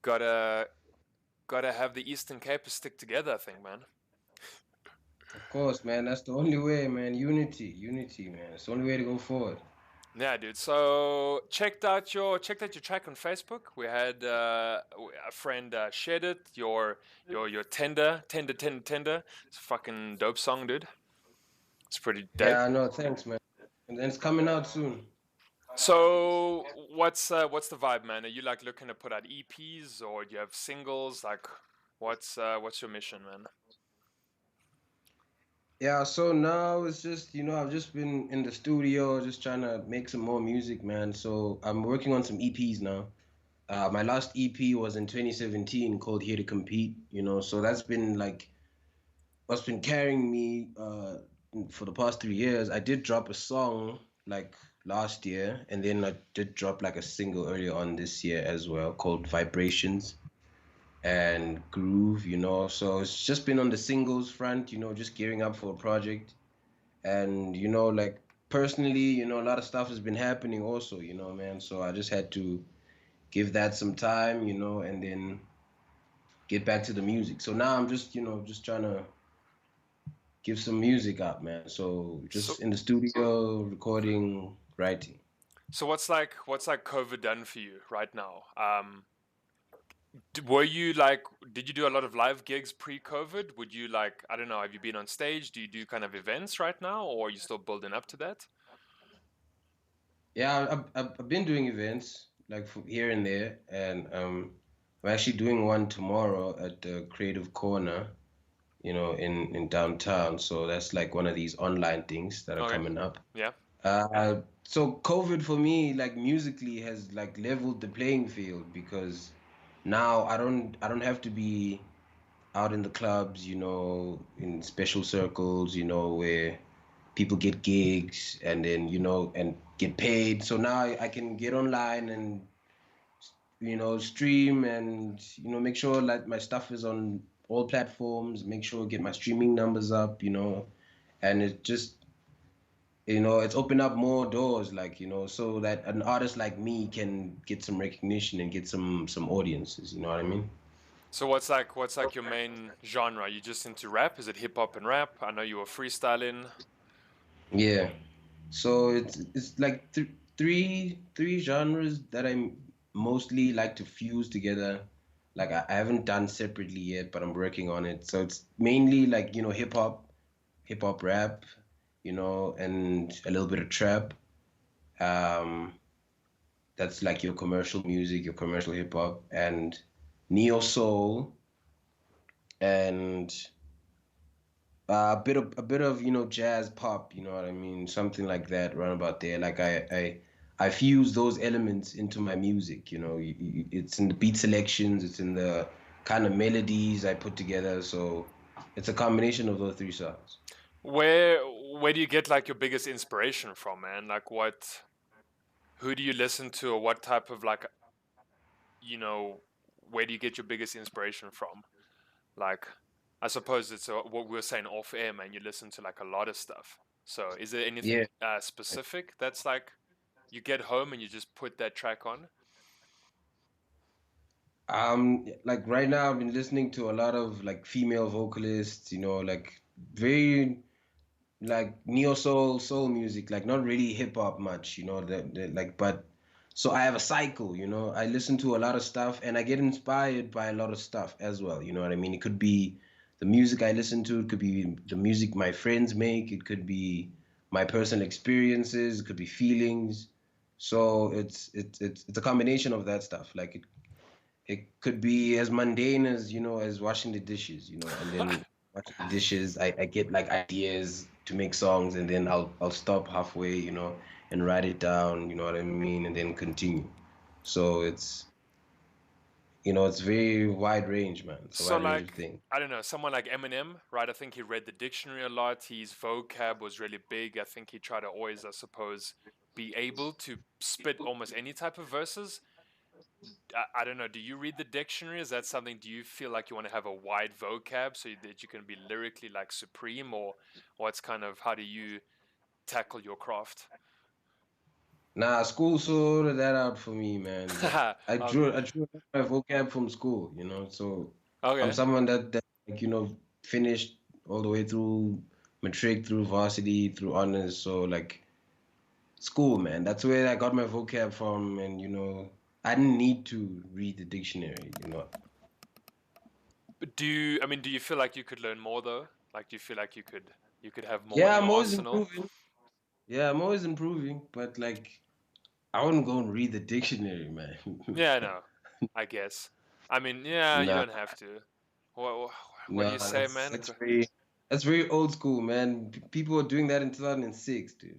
gotta gotta have the Eastern Cape stick together, I think, man. Of course, man. That's the only way, man. Unity, man. It's the only way to go forward. Yeah, dude. So checked out your track on Facebook. We had a friend shared it. Your tender. It's a fucking dope song, dude. It's pretty dope. Yeah, no, thanks, man. And then it's coming out soon. So what's the vibe, man? Are you like looking to put out EPs or do you have singles? Like, what's your mission, man? Yeah, so now it's just, I've just been in the studio just trying to make some more music, man. So I'm working on some EPs now. My last EP was in 2017 called Here to Compete, so that's been like what's been carrying me for the past 3 years. I did drop a song like last year, and then I did drop like a single earlier on this year as well called Vibrations and Groove, So it's just been on the singles front, just gearing up for a project. And, like personally, a lot of stuff has been happening also, man. So I just had to give that some time, and then get back to the music. So now I'm just, just trying to give some music out, man. So So just in the studio, recording, writing. so what's like COVID done for you right now? Were you like, did you do a lot of live gigs pre-COVID? Would you like, I don't know, have you been on stage? Do you do kind of events right now, or are you still building up to that? Yeah, I've been doing events like from here and there, and I'm actually doing one tomorrow at the Creative Corner, in downtown. So that's like one of these online things that are Okay. coming up. Yeah. So COVID for me, like musically, has like leveled the playing field because now I don't have to be out in the clubs, in special circles, where people get gigs and then, and get paid. So now I can get online and, stream and, make sure like my stuff is on all platforms, make sure get my streaming numbers up, and it just, it's opened up more doors, like, so that an artist like me can get some recognition and get some audiences, you know what I mean? So what's like your main genre? You just into rap? Is it hip hop and rap? I know you were freestyling. Yeah. So it's like three genres that I mostly like to fuse together. Like I haven't done separately yet, but I'm working on it. So it's mainly like, hip hop rap, and a little bit of trap. Um, that's like your commercial music, your commercial hip hop, and neo soul, and a bit of jazz pop, you know what I mean, something like that, run about there. Like I fuse those elements into my music. It's in the beat selections, it's in the kind of melodies I put together. So it's a combination of those three songs. Where where do you get like your biggest inspiration from, man? Like who do you listen to, or what type of like, you know, where do you get your biggest inspiration from? Like, I suppose it's what we were saying off air, man. You listen to like a lot of stuff. So, is there anything Yeah. specific that's like you get home and you just put that track on? Like right now I've been listening to a lot of like female vocalists, like very like neo soul music, like not really hip hop much, like, but so I have a cycle, I listen to a lot of stuff and I get inspired by a lot of stuff as well, you know what I mean? It could be the music I listen to, it could be the music my friends make, it could be my personal experiences, it could be feelings. So it's a combination of that stuff. Like it could be as mundane as, as washing the dishes, and then washing the dishes, I get like ideas to make songs, and then I'll stop halfway, and write it down, you know what I mean, and then continue. So it's very wide range, man. It's a So, wide range of like, things. I don't know, someone like Eminem, right? I think he read the dictionary a lot. His vocab was really big. I think he tried to always, I suppose, be able to spit almost any type of verses. I don't know. Do you read the dictionary? Is that something? Do you feel like you want to have a wide vocab so that you can be lyrically like supreme, or what's kind of how do you tackle your craft? Nah, school sorted that out for me, man. Like Okay. I drew my vocab from school, so I'm Okay. someone that like, finished all the way through matric, through varsity, through honors. So like school, man, that's where I got my vocab from, and I didn't need to read the dictionary. But do you feel like you could learn more though? Like, do you feel like you could have more in Yeah, I'm your always arsenal? improving. Yeah, I'm always improving, but like I wouldn't go and read the dictionary, man. Yeah, no, I guess. I mean, yeah, you Nah, don't have to. What, what do you nah, say, that's man? that's very that's very old school, man. People were doing that in 2006, dude.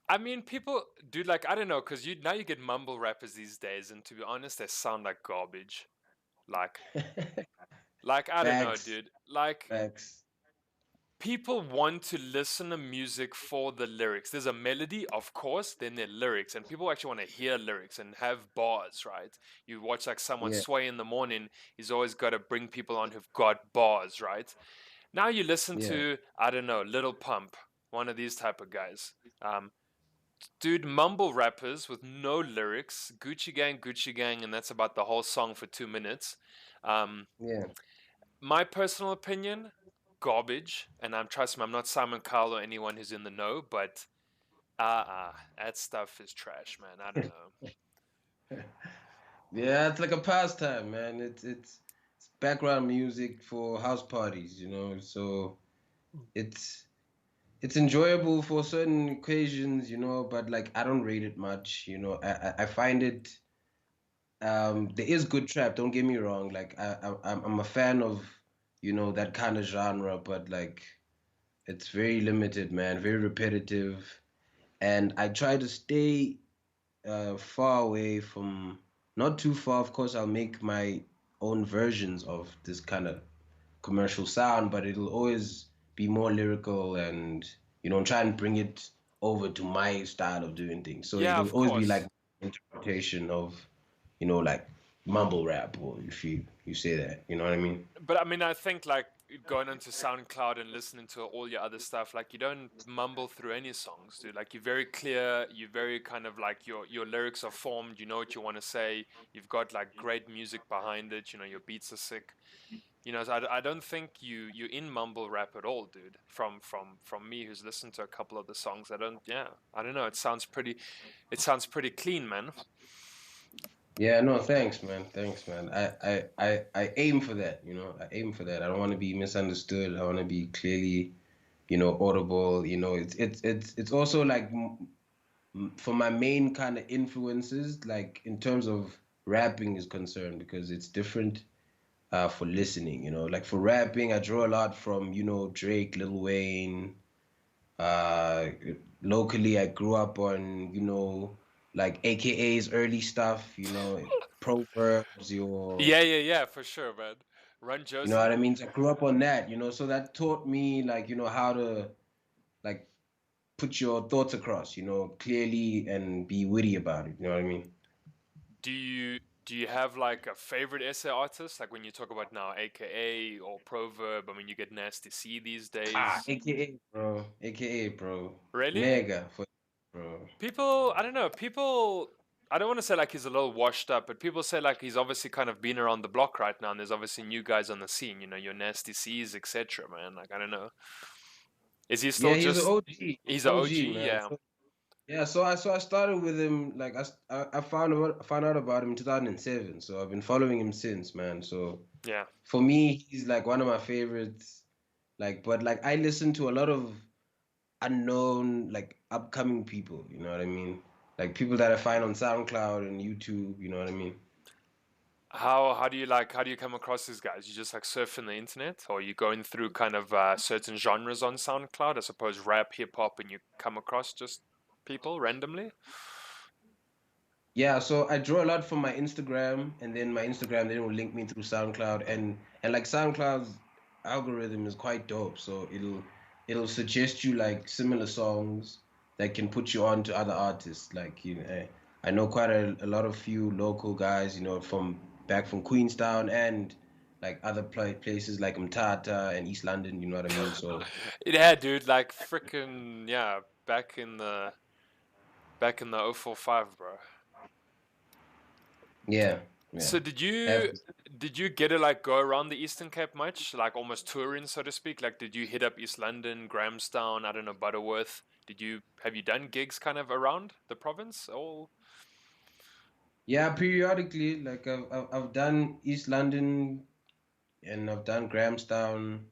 I mean, people, dude, like, I don't know, because now you get mumble rappers these days, and to be honest, they sound like garbage. Like, I don't know, Facts, dude. Like, facts. people want to listen to music for the lyrics. There's a melody, of course, then there are lyrics, and people actually want to hear lyrics and have bars, right? You watch like someone Yeah, sway in the morning, he's always got to bring people on who've got bars, right? Now you listen yeah, to, I don't know, Little Pump, one of these type of guys. Dude, mumble rappers with no lyrics, Gucci Gang, and that's about the whole song for 2 minutes. Um, yeah. my personal opinion, garbage. And I'm trust me, I'm not Simon Cowell or anyone who's in the know, but that stuff is trash, man. I don't know. Yeah, it's like a pastime, man. It's background music for house parties. So it's it's enjoyable for certain occasions, but like I don't rate it much. I find it there is good trap, don't get me wrong. Like I'm a fan of, that kind of genre, but like it's very limited, man, very repetitive. And I try to stay far away from, not too far, of course. I'll make my own versions of this kind of commercial sound, but it'll always be more lyrical and, try and bring it over to my style of doing things. So Yeah, it'll of always be course. like interpretation of, like mumble rap, or if you say that, you know what I mean? But I mean, I think like going into SoundCloud and listening to all your other stuff, like you don't mumble through any songs, dude. Like you're very clear, you're very kind of like your lyrics are formed, you know what you want to say, you've got like great music behind it, your beats are sick. So I don't think you in mumble rap at all, dude. From me who's listened to a couple of the songs, I don't know. It sounds pretty clean, man. Yeah, no, thanks, man. Thanks, man. I aim for that. I aim for that. I don't want to be misunderstood. I want to be clearly, audible. It's also like for my main kind of influences, like in terms of rapping is concerned, because it's different for listening. Like for rapping, I draw a lot from, Drake, Lil Wayne. Uh, Locally, I grew up on, like AKA's early stuff, Proverbs, Yeah, yeah, yeah, for sure, man. Run you know what Josie. I mean? So I grew up on that, so that taught me, like, how to like put your thoughts across, clearly, and be witty about it. You know what I mean? Do you have like a favorite essay artist? Like when you talk about now AKA or Proverb, I mean you get Nasty C these days. AKA, bro. Really? Mega for bro. People, I don't know, I don't want to say like he's a little washed up, but people say like he's obviously kind of been around the block right now, and there's obviously new guys on the scene, your Nasty C's, etc., man. Like, I don't know. Is he still Yeah, he's an just, OG. he's a OG? OG, man. Yeah. Yeah, so I started with him, like I found out about him in 2007. So I've been following him since, man. So Yeah. for me, he's like one of my favorites. Like, but like I listen to a lot of unknown, like upcoming people. You know what I mean? Like people that I find on SoundCloud and YouTube. You know what I mean? How do you come across these guys? You just like surfing the internet, or you going through kind of certain genres on SoundCloud? I suppose rap, hip hop, and you come across just people randomly. Yeah, so I draw a lot from my Instagram, and then my Instagram then will link me through SoundCloud, and like SoundCloud's algorithm is quite dope. So it'll suggest you like similar songs that can put you on to other artists. Like I know quite a lot of few local guys, from back from Queenstown and like other places like Mtata and East London. You know what I mean? So Yeah, dude, like freaking yeah, back in the Back in the 045, bro. Yeah, yeah. So did Have you to. did you get to like go around the Eastern Cape much? Like almost touring, so to speak? Like did you hit up East London, Grahamstown, I don't know, Butterworth? Have you done gigs kind of around the province? Or Yeah, periodically, like I've done East London and I've done Grahamstown.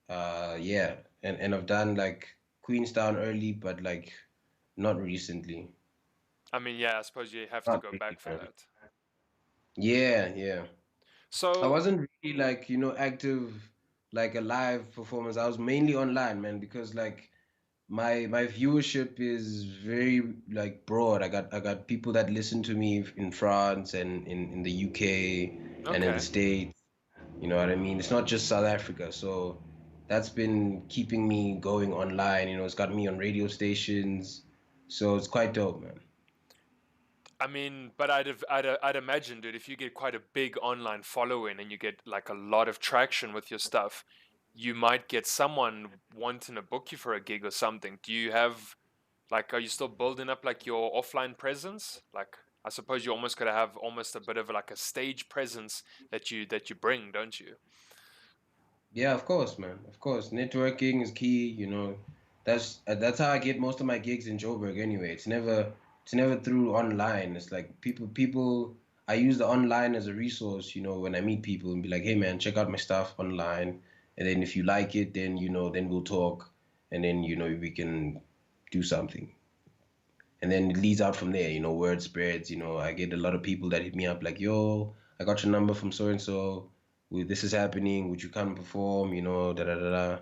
Yeah, and I've done like Queenstown early, but like not recently. I mean, yeah, I suppose you have to Not go really, back for man. that. Yeah, yeah. I So, wasn't really like, active like a live performance. I was mainly online, man, because like my viewership is very like broad. I got people that listen to me in France and in the UK and in the okay. States. You know what I mean? It's not just South Africa. So that's been keeping me going online. It's got me on radio stations. So it's quite dope, man. I mean, but I'd imagine, dude, if you get quite a big online following and you get like a lot of traction with your stuff, you might get someone wanting to book you for a gig or something. Do you have like, are you still building up like your offline presence? Like, I suppose you almost gotta have almost a bit of like a stage presence that you bring, don't you? Yeah, of course, man. Of course, networking is key. That's how I get most of my gigs in Joburg. Anyway, it's never through online. It's like people. I use the online as a resource. When I meet people and be like, hey, man, check out my stuff online, and then if you like it, then we'll talk, and then we can do something, and then it leads out from there. Word spreads. I get a lot of people that hit me up like, yo, I got your number from so and so. This is happening. Would you come and perform? Da da da da.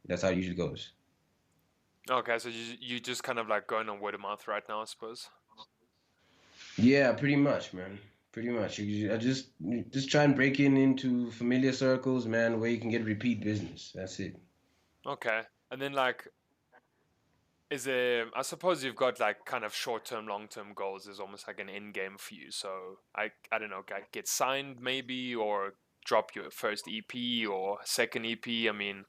That's how it usually goes. Okay, so you just kind of like going on word of mouth right now, I suppose. Yeah, pretty much, man. Pretty much. I just try and break into familiar circles, man, where you can get repeat business. That's it. Okay, and then like is there, I suppose you've got like kind of short-term, long-term goals. There's almost like an end game for you. So I don't know, get signed maybe or drop your first EP or second EP. I mean,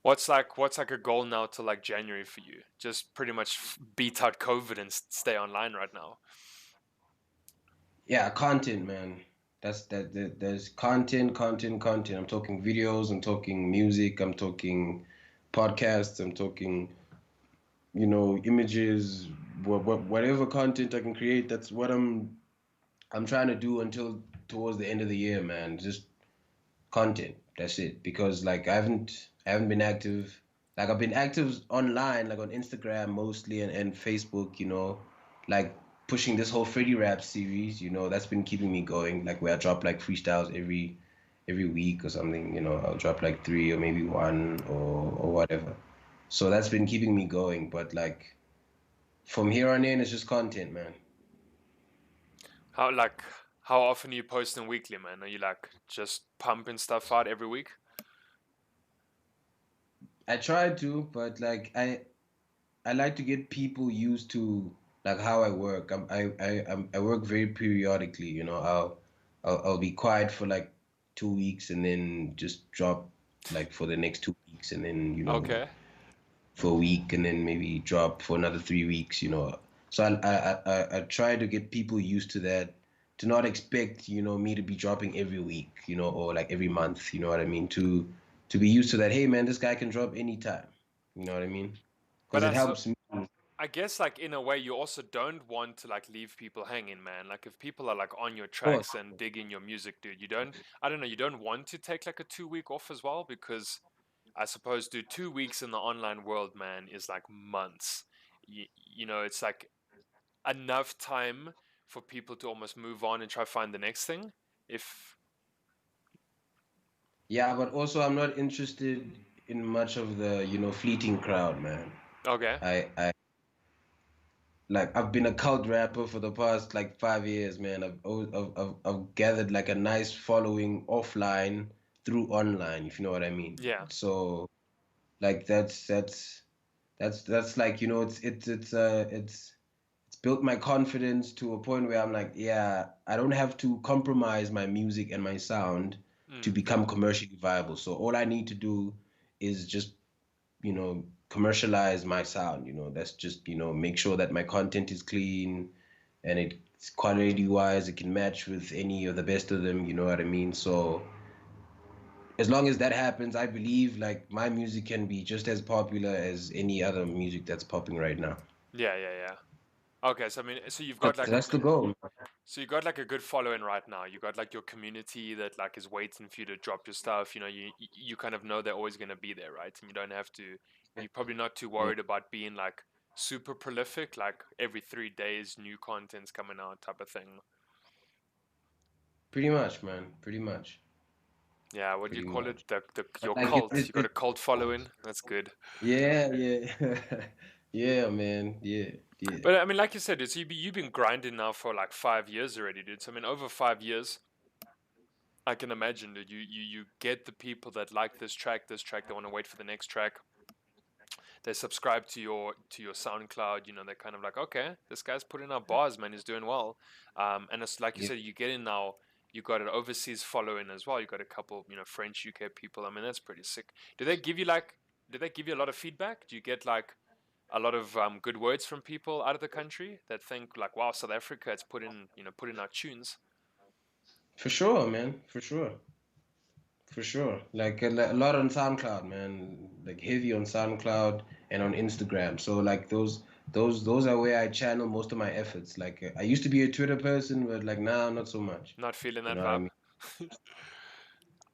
what's like a goal now to like January for you? Just pretty much beat out COVID and stay online right now. Yeah, content, man. There's content. I'm talking videos, I'm talking music, I'm talking podcasts, I'm talking images, whatever content I can create. That's what I'm trying to do until towards the end of the year, man. Just content. That's it. Because like I haven't been active. Like I've been active online, like on Instagram mostly and Facebook. Like pushing this whole Freddie rap series. That's been keeping me going. Like where I drop like freestyles every week or something. I'll drop like three or maybe one or whatever. So that's been keeping me going. But like from here on in, it's just content, man. How like how often are you posting weekly, man? Are you like just pumping stuff out every week? I try to, but like I like to get people used to like how I work. I work very periodically. I'll be quiet for like 2 weeks and then just drop like for the next 2 weeks and then Okay. for a week and then maybe drop for another 3 weeks. So I try to get people used to that. To not expect me to be dropping every week or like every month. You know what I mean? To be used to that. Hey man, this guy can drop anytime. You know what I mean? But Because it helps me. I guess like in a way you also don't want to like leave people hanging, man. Like if people are like on your Course. tracks and digging your music, dude, you don't I don't know, you don't want to take like a 2 week off as well because I suppose dude 2 weeks in the online world, man, is like months. It's like enough time for people to almost move on and try find the next thing. If Yeah, but also I'm not interested in much of the, fleeting crowd, man. okay, I like I've been a cult rapper for the past like 5 years, man. I've gathered like a nice following offline through online, if you know what I mean. yeah. So like that's like, it's built my confidence to a point where I'm like, yeah, I don't have to compromise my music and my sound to Mm. become commercially viable. So all I need to do is just, commercialize my sound, you know. That's just, you know, make sure that my content is clean and it's quality wise, it can match with any of the best of them, you know what I mean? So as long as that happens, I believe like my music can be just as popular as any other music that's popping right now. Yeah, yeah, yeah. Okay, so I mean, so you've got That's, like that's the goal. so you got like a good following right now. You got like your community that like is waiting for you to drop your stuff. You know, you kind of know they're always going to be there, right? And you don't have to. You're probably not too Yeah, worried about being like super prolific, like every 3 days new content's coming out type of thing. pretty much, man. Pretty much. Yeah, what do you Pretty call it? much. The But your like cult. You got a cult following. That's good. yeah, yeah. Yeah, man. Yeah, yeah. But I mean, like you said, it's you've been grinding now for like 5 years already, dude. So I mean, over 5 years, I can imagine that you get the people that like this track, they want to wait for the next track. They subscribe to your SoundCloud. You know, they're kind of like, okay, this guy's putting out bars, man. He's doing well. And it's like you Yeah, said, you get in now. You got an overseas following as well. You got a couple, you know, French, UK people. I mean, that's pretty sick. Do they give you like? Do they give you a lot of feedback? Do you get like a lot of good words from people out of the country that think like, wow, South Africa, it's putting out tunes. for sure, man. For sure. For sure. Like a lot on SoundCloud, man. Like heavy on SoundCloud and on Instagram. So like those are where I channel most of my efforts. Like I used to be a Twitter person, but like now not so much. Not feeling You that know what I vibe. mean?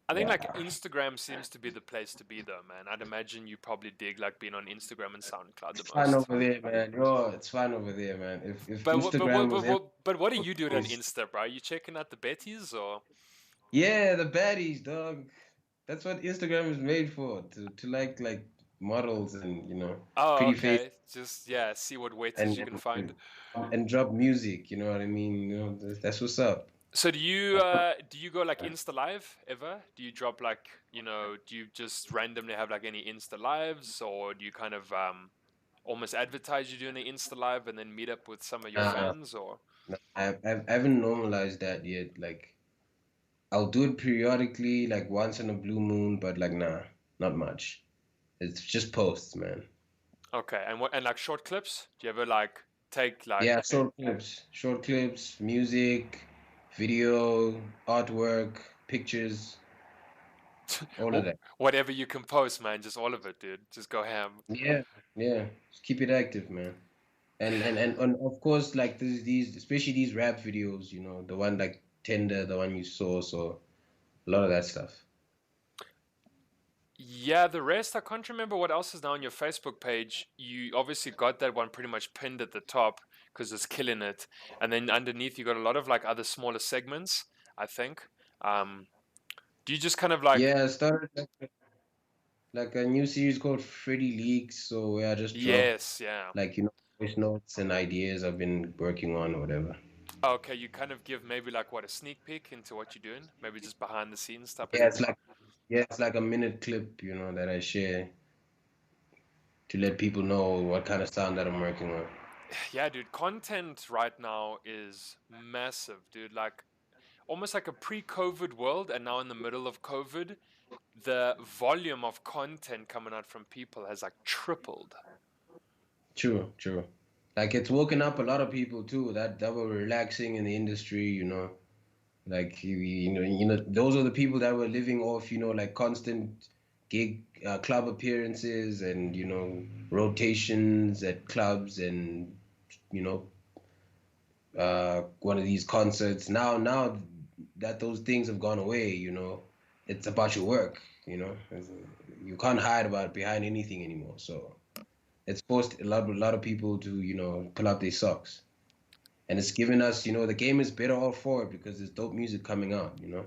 I think Yeah. like Instagram seems to be the place to be though, man. I'd imagine you probably dig like being on Instagram and SoundCloud the It's fun most. over there, man. Yo, it's fun over there, man. If But what but Instagram what was but ever what but what are you doing on was Insta, bro? Are you checking out the Betties or yeah, the baddies, dog. That's what Instagram is made for, to like models and, you know, oh pretty face okay. Just yeah, see what wetties and you can find. and drop music, you know what I mean? You know, that's what's up. So do you go like Insta live ever? Do you drop like, you know, do you just randomly have like any Insta lives or do you kind of almost advertise you're doing an Insta live and then meet up with some of your Uh, fans or I haven't normalized that yet. Like I'll do it periodically, like once in a blue moon, but like nah, not much. It's just posts, man. okay, and what and like short clips? Do you ever like take Yeah, like short clips, music, video, artwork, pictures, all of that. whatever you can post, man? Just all of it, dude. Just go ham. Yeah, yeah. Just keep it active, man. And of course, like these, especially these rap videos, you know, the one like Tender, the one you saw, so a lot of that stuff. Yeah, the rest I can't remember what else is now on your Facebook page. You obviously got that one pretty much pinned at the top because it's killing it, and then underneath you got a lot of like other smaller segments. I think. Um, do you just kind of like Yeah, I started like a new series called Freddie Leaks, so where I just drop yes, yeah. like, you know, voice notes and ideas I've been working on or whatever. Okay, you kind of give maybe like what a sneak peek into what you're doing, maybe just behind the scenes type of Yeah, thing. it's like a minute clip, you know, that I share to let people know what kind of sound that I'm working on. Yeah, dude, content right now is massive, dude. Like almost like a pre-COVID world, and now in the middle of COVID, the volume of content coming out from people has like tripled. True, true. Like it's woken up a lot of people too that were relaxing in the industry, you know. Like those are the people that were living off, you know, like constant gig club appearances and, you know, rotations at clubs and, you know, one of these concerts. Now that those things have gone away, you know, it's about your work, you know. You can't hide about behind anything anymore. So it's forced a lot of people to, you know, pull up their socks. And it's given us, you know, the game is better off for it because there's dope music coming out, you know.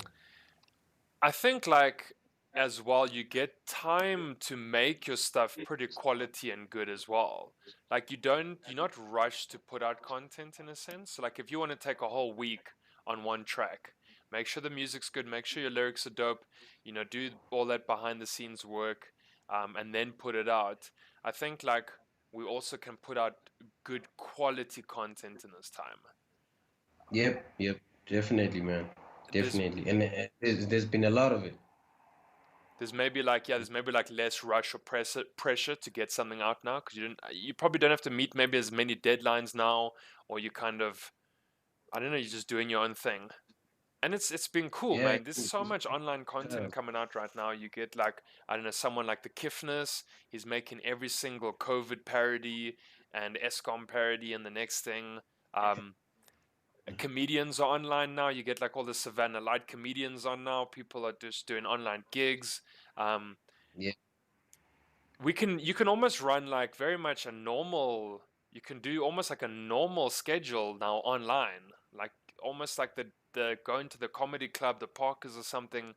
I think like as well you get time to make your stuff pretty quality and good as well. Like you're not rushed to put out content in a sense. So like if you want to take a whole week on one track, make sure the music's good, make sure your lyrics are dope, you know, do all that behind the scenes work, and then put it out. I think like we also can put out good quality content in this time. Yep, definitely, man, There's definitely. And there's been a lot of it. there's maybe like less rush or pressure to get something out now because you probably don't have to meet maybe as many deadlines now, or you kind of, I don't know, you're just doing your own thing. And it's been cool, Yeah, man. There's so much online yeah, content coming out right now. You get like, I don't know, someone like the Kiffness, he's making every single COVID parody and ESCOM parody and the next thing. Um, Comedians are online now. You get like all the Savannah Light comedians on now. People are just doing online gigs. Um, yeah. you can almost run like very much a normal, you can do almost like a normal schedule now online, like almost like the going to the comedy club, the Parkers or something.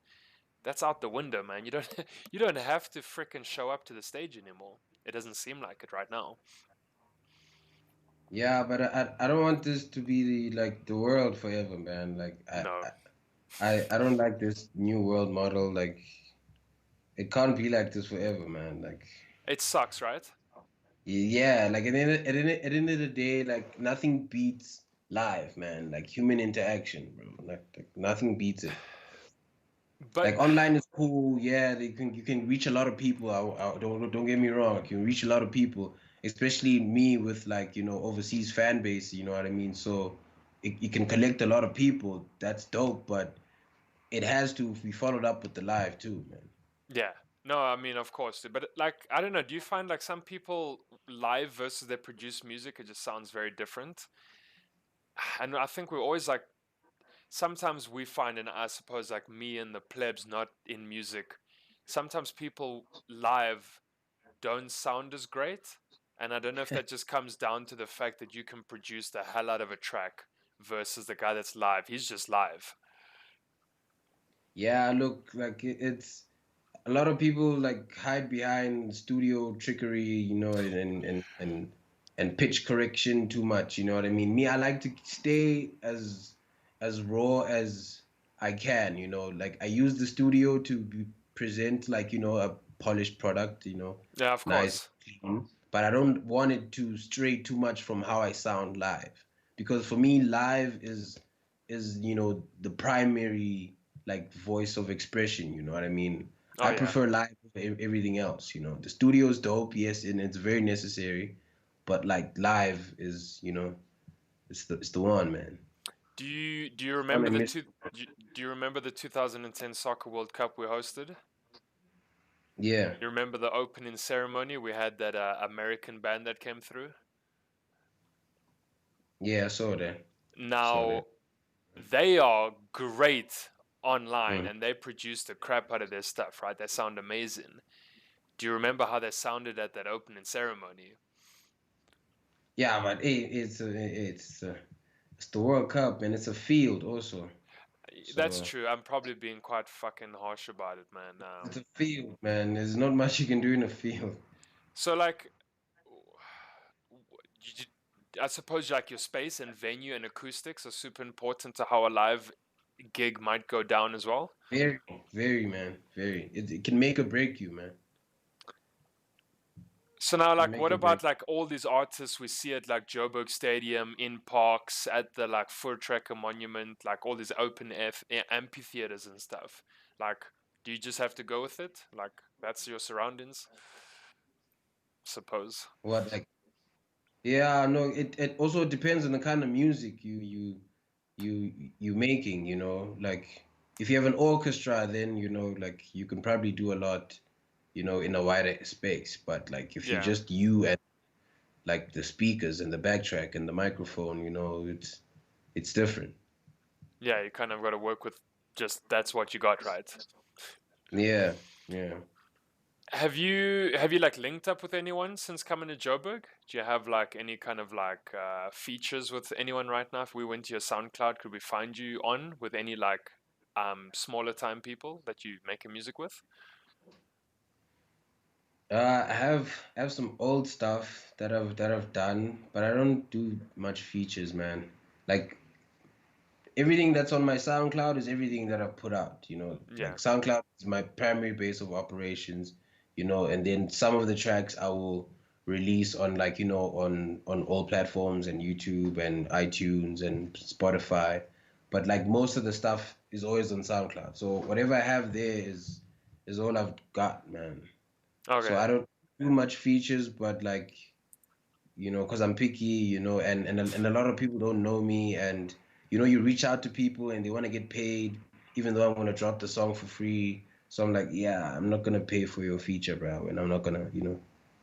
That's out the window, man. You don't you don't have to fricking show up to the stage anymore. It doesn't seem like it right now. Yeah, but I don't want this to be like the world forever, man. Like No, I don't like this new world model. Like it can't be like this forever, man. Like it sucks, right? yeah, like at the end of the day, like nothing beats live, man. Like human interaction, bro. Like nothing beats it. But Like online is cool, yeah. They can you can reach a lot of people. Don't get me wrong. You can reach a lot of people, especially me with like overseas fan base. You know what I mean? So you can collect a lot of people. That's dope, but it has to be followed up with the live too, man. yeah, no, I mean, of course, but like, I don't know. Do you find like some people live versus their produced music, it just sounds very different? And I think we're always like, sometimes we find, and I suppose like me and the plebs not in music, sometimes people live don't sound as great. And I don't know if that just comes down to the fact that you can produce the hell out of a track versus the guy that's live. He's just live. Yeah, look, like it's a lot of people like hide behind studio trickery, and pitch correction too much. You know what I mean? Me, I like to stay as raw as I can. Like I use the studio to present like a polished product. Yeah, of Nice, course. clean, but I don't want it to stray too much from how I sound live, because for me, live is the primary like voice of expression. You know what I mean? Oh I yeah. prefer live over everything else. The studio is dope, yes, and it's very necessary, but like live is, it's the one, man. Do you One remember I the miss. two? Do you remember the 2010 Soccer World Cup we hosted? Yeah, You remember the opening ceremony? We had that American band that came through. yeah, I saw that. Saw Now that. they are great online Mm. and they produce the crap out of their stuff, right? They sound amazing. Do you remember how they sounded at that opening ceremony? Yeah, but it's the World Cup and it's a field also. That's So true. I'm probably being quite fucking harsh about it, man. it's a field, man. There's not much you can do in a field. So like, I suppose like your space and venue and acoustics are super important to how a live gig might go down as well. Very, very, man. Very. It can make or break you, man. So now, Can like, make what or break. about like all these artists we see at like Joburg Stadium, in parks, at the like Voortrekker Monument, like all these open amphitheaters and stuff? Like, do you just have to go with it? Like, that's your surroundings, suppose. What like? Yeah, no. It also depends on the kind of music you making. Like if you have an orchestra, then like you can probably do a lot. In a wider space. But like if you're Yeah, just you and like the speakers and the backtrack and the microphone, it's different. yeah, you kind of got to work with just that's what you got, right? Yeah, yeah. Have you like linked up with anyone since coming to Joburg? Do you have like any kind of like features with anyone right now? If we went to your SoundCloud, could we find you on with any like smaller time people that you make music with? I have some old stuff that I've done, but I don't do much features, man. Like everything that's on my SoundCloud is everything that I've put out. Yeah, Like SoundCloud is my primary base of operations. And then some of the tracks I will release on like on all platforms and YouTube and iTunes and Spotify. But like most of the stuff is always on SoundCloud. So whatever I have there is is all I've got, man. So Okay. I don't do much features, but like, because I'm picky, and a lot of people don't know me, and you reach out to people and they want to get paid, even though I'm gonna drop the song for free. So I'm like, yeah, I'm not gonna pay for your feature, bro, and I'm not gonna, and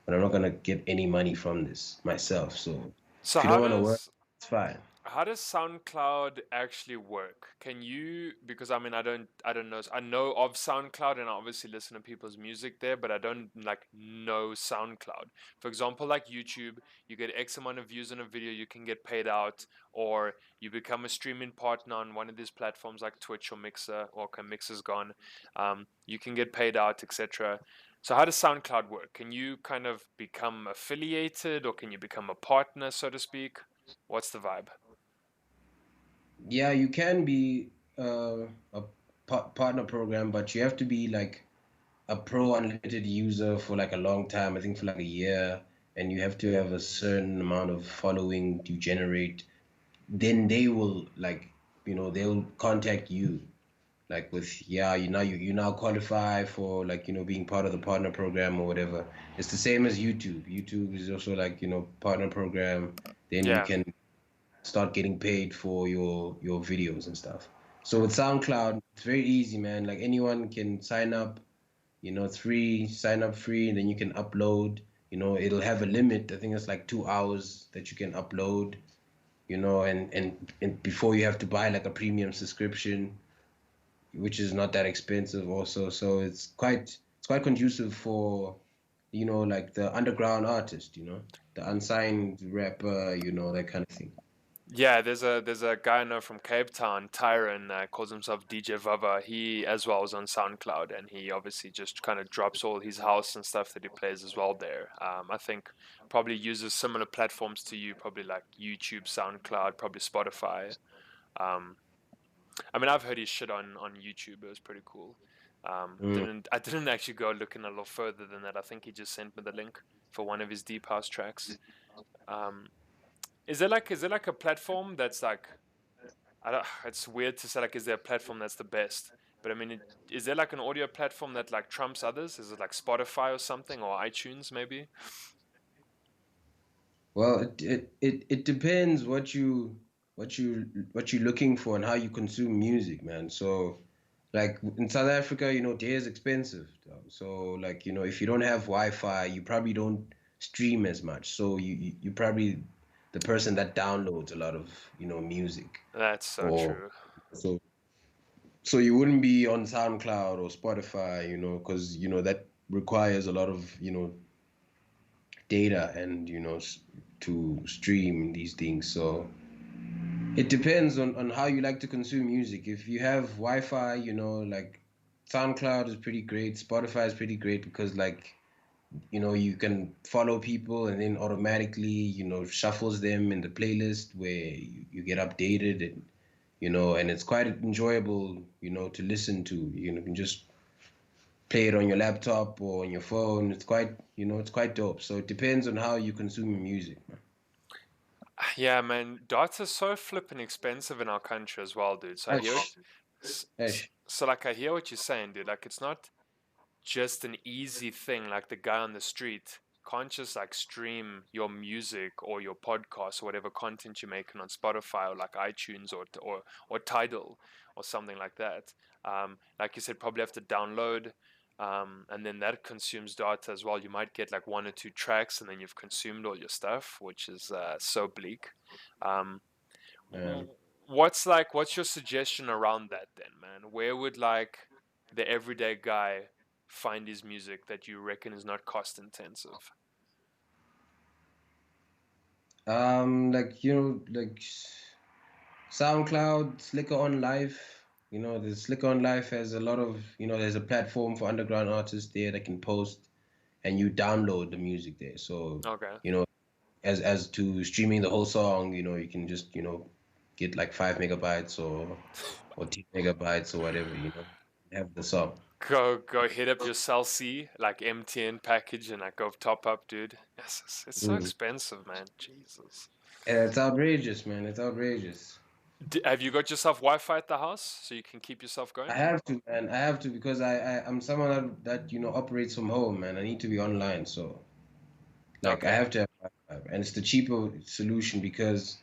I'm not gonna get any money from this myself. So So if you don't want to work, it's fine. how does SoundCloud actually work? Can you, because I mean I don't know. I know of SoundCloud and I obviously listen to people's music there, but I don't like know SoundCloud. For example, like YouTube, you get X amount of views on a video, you can get paid out, or you become a streaming partner on one of these platforms like Twitch or Mixer, or okay, Mixer's gone. You can get paid out, etc. So how does SoundCloud work? Can you kind of become affiliated, or can you become a partner, so to speak? What's the vibe? Yeah, you can be a partner program, but you have to be like a pro unlimited user for like a long time, I think for like a year, and you have to have a certain amount of following to generate. Then they will like, they'll contact you like with, yeah, you now qualify for like, being part of the partner program or whatever. It's the same as YouTube. YouTube is also like, partner program. Then you Yeah. can start getting paid for your videos and stuff. So with SoundCloud, it's very easy, man. Like anyone can sign up. It's free. Sign up free, and then you can upload. It'll have a limit. I think it's like 2 hours that you can upload. And before you have to buy like a premium subscription, which is not that expensive also. So it's quite conducive for like the underground artist, the unsigned rapper, that kind of thing. Yeah, there's a guy I know from Cape Town, Tyron, calls himself DJ Vava. He as well is on SoundCloud, and he obviously just kind of drops all his house and stuff that he plays as well there. I think probably uses similar platforms to you, probably like YouTube, SoundCloud, probably Spotify. Um, I mean, I've heard his shit on YouTube. It was pretty cool. Mm. I didn't actually go looking a little further than that. I think he just sent me the link for one of his deep house tracks. Um, is there like a platform that's like I don't, it's weird to say like is there a platform that's the best? But I mean, is there like an audio platform that like trumps others? Is it like Spotify or something or iTunes maybe? Well, it depends what you're looking for and how you consume music, man. So like in South Africa, data is expensive, though. So like, if you don't have Wi-Fi, you probably don't stream as much. So you probably the person that downloads a lot of, music. That's so Or true. so so you wouldn't be on SoundCloud or Spotify, because that requires a lot of, data and to stream these things. So it depends on how you like to consume music. If you have Wi-Fi, like SoundCloud is pretty great, Spotify is pretty great because like, you can follow people and then automatically, shuffles them in the playlist where you get updated and and it's quite enjoyable, to listen to. You can just play it on your laptop or on your phone. It's quite dope. So it depends on how you consume your music, man. Yeah, man, data's so flippin' expensive in our country as well, dude. So I hear Ash, Ash. so like I hear what you're saying, dude. Like it's not just an easy thing like the guy on the street can't just like stream your music or your podcast or whatever content you're making on Spotify or like iTunes or Tidal or something like that. Like you said, probably have to download, and then that consumes data as well. You might get like one or two tracks and then you've consumed all your stuff, which is so bleak. um, Yeah. what's your suggestion around that then, man? Where would like the everyday guy find his music that you reckon is not cost intensive? Like like SoundCloud, Slicker on Life. The Slicker on Life has a lot of, there's a platform for underground artists there that can post and you download the music there. So, Okay. you know, as to streaming the whole song, you can just, get like 5 megabytes or 10 megabytes or whatever, have the song. Go hit up your Cell C like MTN package and like go top up, dude. Yes, it's so Mm. expensive, man. Jesus. And it's outrageous, man. It's outrageous. Have you got yourself Wi-Fi at the house so you can keep yourself I going? have to, man. I have to because I'm someone that operates from home, man. I need to be online, so like I Okay. have to have Wi-Fi, and it's the cheaper solution because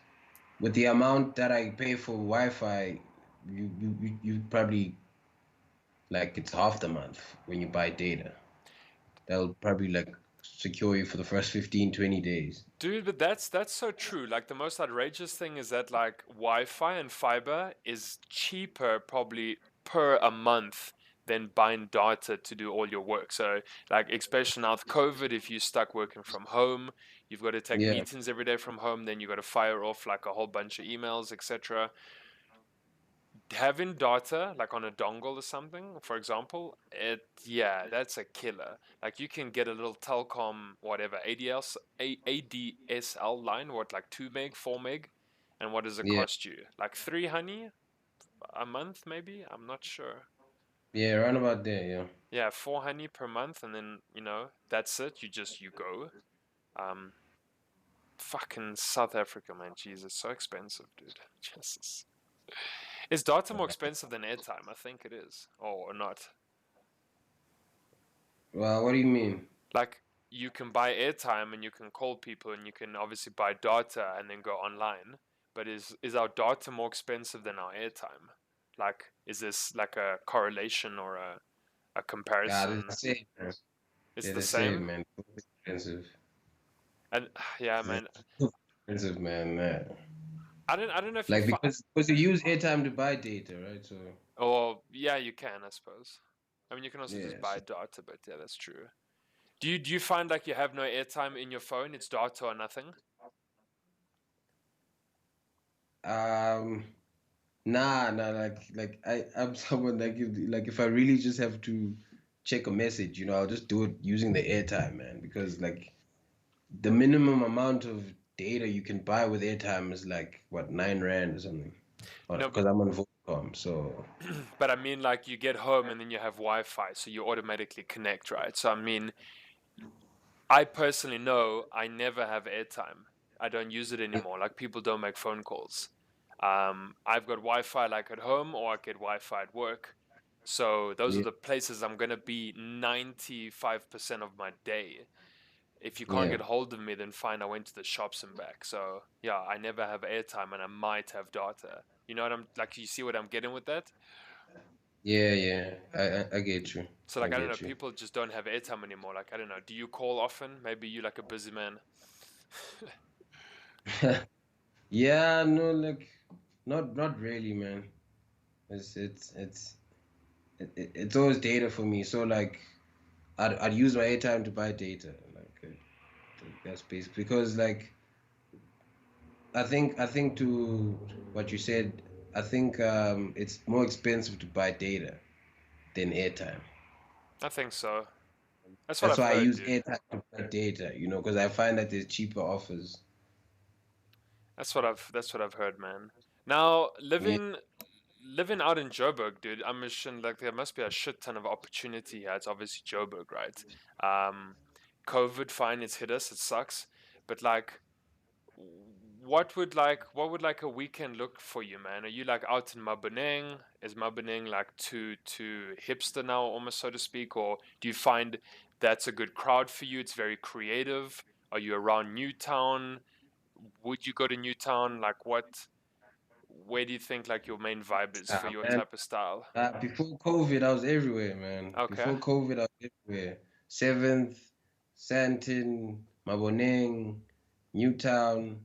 with the amount that I pay for Wi-Fi, you probably like it's half the month when you buy data. That'll probably like secure you for the first 15, 20 days. Dude, but that's so true. Like the most outrageous thing is that like Wi-Fi and fiber is cheaper probably per a month than buying data to do all your work. So like especially now with COVID, if you're stuck working from home, you've got to take Yeah, meetings every day from home, then you got to fire off like a whole bunch of emails, etc. Having data like on a dongle or something, for example, yeah, that's a killer. Like you can get a little telecom whatever ADSL line, what like 2 meg, 4 meg, and what does it yeah, cost you? Like 3 honey a month maybe? I'm not sure. yeah, around about there, yeah. Yeah, 4 honey per month, and then that's it. You go. Um, fucking South Africa, man. Jesus, so expensive, dude. Jesus. Is data more expensive than airtime? I think it is, or not. Well, what do you mean? Like you can buy airtime and you can call people and you can obviously buy data and then go online. But is our data more expensive than our airtime? Like, is this like a correlation or a Yeah, they're comparison? the same, man. It's They're the the same. same, man. Both expensive. And yeah, They're man, both expensive, man. I don't know if you Like find. because you use airtime to buy data, right? So Or yeah, you can, I suppose. I mean, you can also just yeah. buy data, but yeah, that's true. Do you find like you have no airtime in your phone? It's data or nothing? Um, nah. I'm someone like if I really just have to check a message, I'll just do it using the airtime, man. Because like the minimum amount of data you can buy with airtime is like what, 9 rand or something. No, Because I'm on Vodacom, so but I mean, like you get home and then you have Wi-Fi, so you automatically connect, right? So I mean, I personally know I never have airtime. I don't use it anymore. Like people don't make phone calls. I've got Wi-Fi like at home or I get Wi-Fi at work. So those are yeah, the places I'm gonna be 95% of my day. If you can't yeah, get hold of me, then fine, I went to the shops and back. So yeah, I never have airtime and I might have data. You know what I'm like? You see what I'm getting with that? yeah. I get you. So I like I don't know, get you. people just don't have airtime anymore. Like I don't know, do you call often? Maybe you like a busy man. Yeah, no, like not really, man. It's it's it's it's always data for me. So like I'd use my airtime to buy data. Like that's basic because like I think to what you said, I think it's more expensive to buy data than airtime. I think so. That's what That's I've why I heard, use dude. airtime to buy data, because I find that there's cheaper offers. That's what I've heard, man. Now, Yeah, living out in Joburg, dude, I'm assuming like there must be a shit ton of opportunity here. It's obviously Joburg, right? Um, COVID, fine, it's hit us, it sucks. But like what would like a weekend look for you, man? Are you like out in Maboneng? Is Maboneng like too hipster now, almost so to speak, or do you find that's a good crowd for you? It's very creative. Are you around Newtown? Would you go to Newtown? Like where do you think like your main vibe is for your man. type of style? Before COVID, I was everywhere, man. Okay. Before COVID, I was everywhere. Seventh, Santon, Maboneng, Newtown,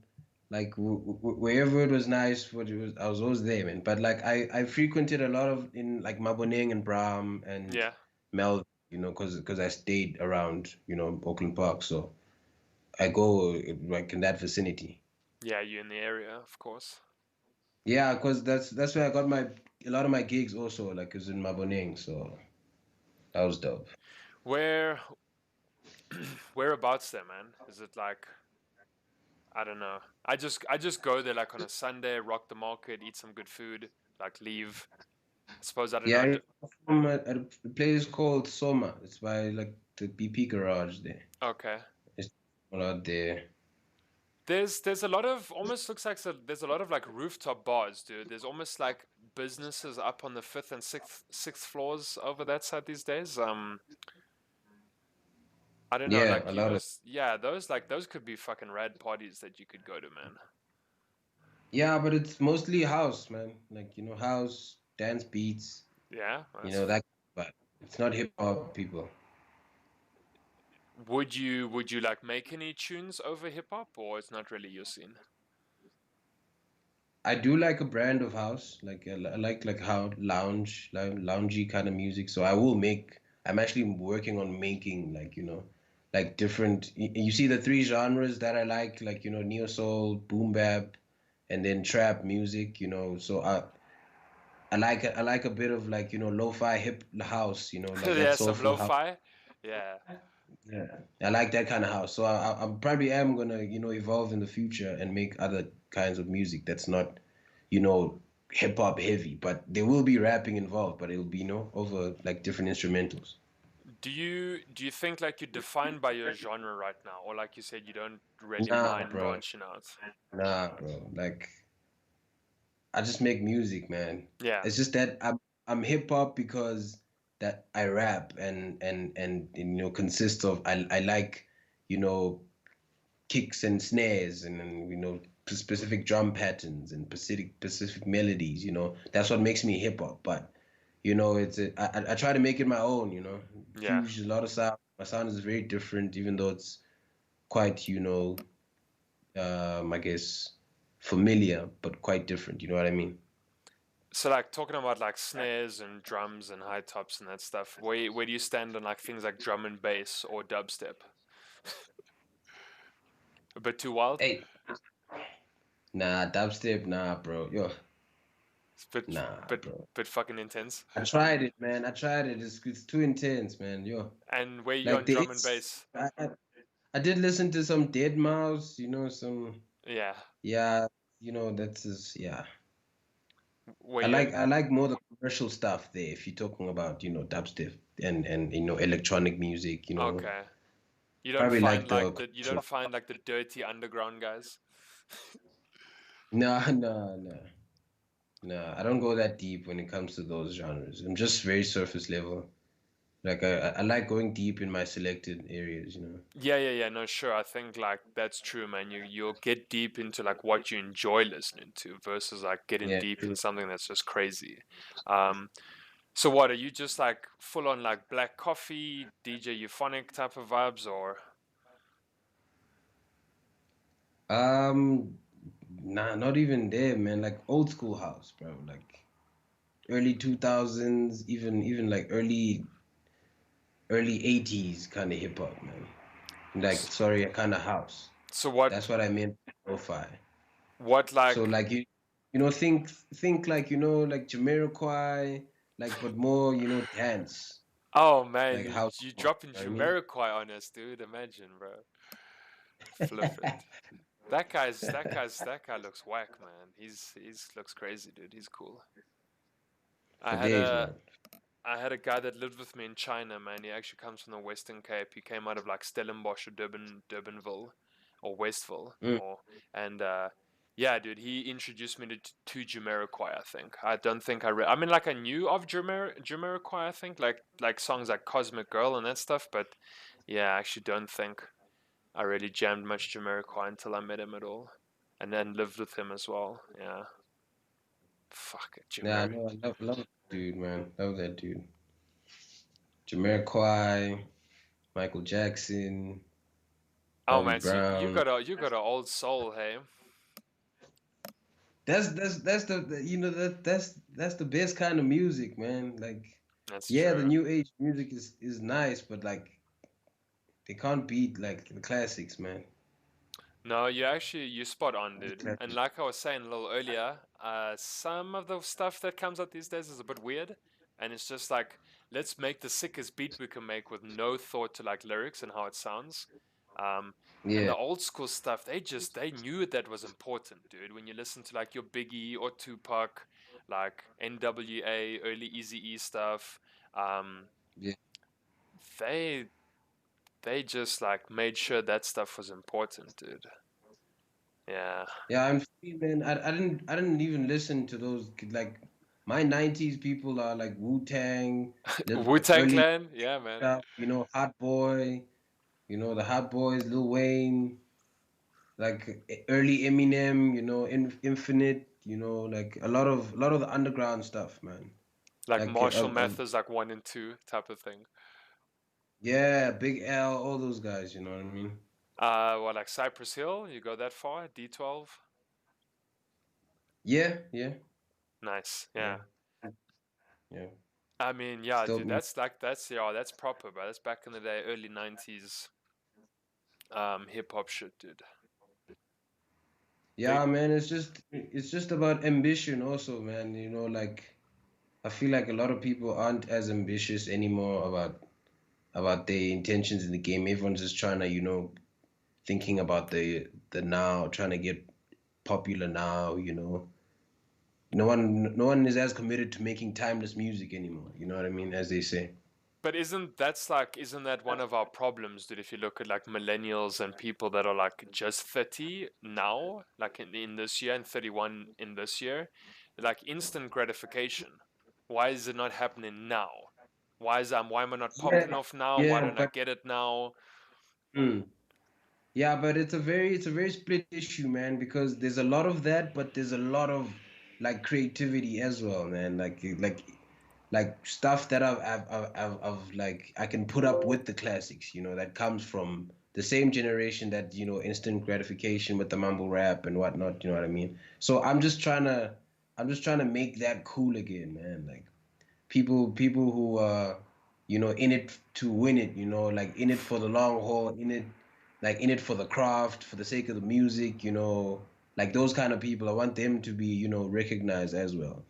like wherever it was nice, I was always there, man. But like I frequented a lot of in like Maboneng and Braam and Yeah. Mel, because I stayed around, Auckland Park, so I go like in that vicinity. Yeah, you in the area, of course. Yeah, because that's where I got a lot of my gigs also, like, is in Maboneng, so that was dope. Where whereabouts there, man? Is it like I don't know. I just go there like on a Sunday, rock the market, eat some good food, like leave. I suppose I don't know. Yeah, I'm at a place called Soma. It's by like the BP garage there. Okay. It's all out there. There's a lot of almost looks like there's a lot of like rooftop bars, dude. There's almost like businesses up on the fifth and sixth floors over that side these days. I don't know, Yeah, like a you lot of. must, yeah, those could be fucking rad parties that you could go to, man. Yeah, but it's mostly house, man. Like, house, dance beats, Yeah, that's. that, but it's not hip hop people. Would you like make any tunes over hip hop, or it's not really your scene? I do like a brand of house, like I like how loungy kind of music. So I will make. I'm actually working on making like like different. You see the three genres that I like neo soul, boom bap, and then trap music. So I like a bit of like lo-fi hip house. Like that Yeah, some soulful house. lo-fi. Yeah. Yeah, I like that kind of house. So I probably am gonna evolve in the future and make other kinds of music that's not you know, hip hop heavy, but there will be rapping involved, but it'll be, over like different instrumentals. Do you think like you're defined by your genre right now, or like you said, you don't really Nah, mind bro. branching out? Nah, bro. Like I just make music, man. Yeah. It's just that I'm hip hop because that I rap and consists of I like, you know, kicks and snares and specific drum patterns and specific melodies. That's what makes me hip hop. But I try to make it my own. Yeah. Fuse a lot of sound. My sound is very different, even though it's quite I guess familiar, but quite different. You know what I mean? So like talking about like snares and drums and high tops and that stuff, where do you stand on like things like drum and bass or dubstep? A bit too wild? Hey, nah, dubstep, nah, bro. Yo, It's a bit nah, bit bro. bit fucking intense. I tried it, man. I tried it. It's too intense, man. Yo, And where you like on there drum and is. bass? I did listen to some Dead Mouse, some Yeah. yeah, that's just yeah. Where I you like in? I like more the commercial stuff there if you're talking about, dubstep and electronic music, Okay. You don't probably find like like the the dirty underground guys? no, no, no. No, I don't go that deep when it comes to those genres. I'm just very surface level. Like I like going deep in my selected areas. Yeah. No, sure. I think like that's true, man. You'll get deep into like what you enjoy listening to versus like getting Yeah, deep in true. something that's just crazy. Um, so what are you just like full on like black coffee, DJ euphonic type of vibes, or Um, nah, not even there, man. Like old school house, bro. Like early 2000s, even like early 80s kind of hip hop, man. Like s- sorry, a kind of house. so what That's what I meant by lo-fi. what So like like think like like Jamiroquai, like but more dance, oh man, like you house. you You know dropping what I mean? Jamiroquai on us, dude. Imagine, bro. Flip it. That guy looks whack, man. He's looks crazy, dude. He's cool. I For had days, a man. I had a guy that lived with me in China, man. He actually comes from the Western Cape. He came out of like Stellenbosch or Durbanville or Westville Mm. or and yeah, dude, he introduced me to Jamiroquai, I think. I don't think I mean like I knew of Jamiroquai, I think, like songs like Cosmic Girl and that stuff, but yeah, I actually don't think I really jammed much Jamiroquai until I met him at all. And then lived with him as well. Yeah. Fuck it, Yeah, Jamaica. no, I love that dude, man. Love that dude. Jamiroquai, Michael Jackson, Oh Bobby man, so you Brown. got a old soul, hey? That's that's the best kind of music, man. Like, That's yeah, the true. new age music is nice, but like they can't beat like the classics, man. No, you spot on, The dude. And classics. like I was saying a little earlier, some of the stuff that comes out these days is a bit weird, and it's just like let's make the sickest beat we can make with no thought to like lyrics and how it sounds. Um, and Yeah, the old school stuff, they knew that was important, dude. When you listen to like your Biggie or Tupac, like NWA, early Eazy-E stuff, um, yeah. they they just like made sure that stuff was important, dude. Yeah. Yeah, I'm free, man. I didn't even listen to those like my 90s people are like Wu-Tang, Wu-Tang early Clan? Yeah, man. stuff, Hot Boy, the Hot Boys, Lil Wayne, like early Eminem, Infinite, like a lot of the underground stuff, man. Like Like Marshall Mathers, like 1 and 2 type of thing. yeah, Big L, all those guys, you know what I mean? What, like Cypress Hill? You go that far? D12? Yeah, yeah, Nice. yeah, Yeah. yeah. I mean, It's yeah, dope dude, music. that's proper, bro. That's back in the day, early 90s, hip hop shit, dude. Big. Yeah, man, it's just about ambition also, man. Like I feel like a lot of people aren't as ambitious anymore about their intentions in the game. Everyone's just trying to, thinking about the now, trying to get popular now. No one is as committed to making timeless music anymore, you know what I mean, as they say. But isn't that one of our problems, dude? If you look at like millennials and people that are like just 30 now, like in this year and 31 in this year, like instant gratification. Why is it not happening now? Why am I not popping Yeah, off now? Why yeah, don't I but get it now? mm, yeah, but it's a very split issue, man, because there's a lot of that, but there's a lot of like creativity as well, man. Like stuff that I've like I can put up with the classics, that comes from the same generation that instant gratification with the mumble rap and whatnot, you know what I mean? So I'm just trying to make that cool again, man. Like people who are in it to win it, like in it for the long haul, in it for the craft, for the sake of the music, like those kind of people. I want them to be recognized as well.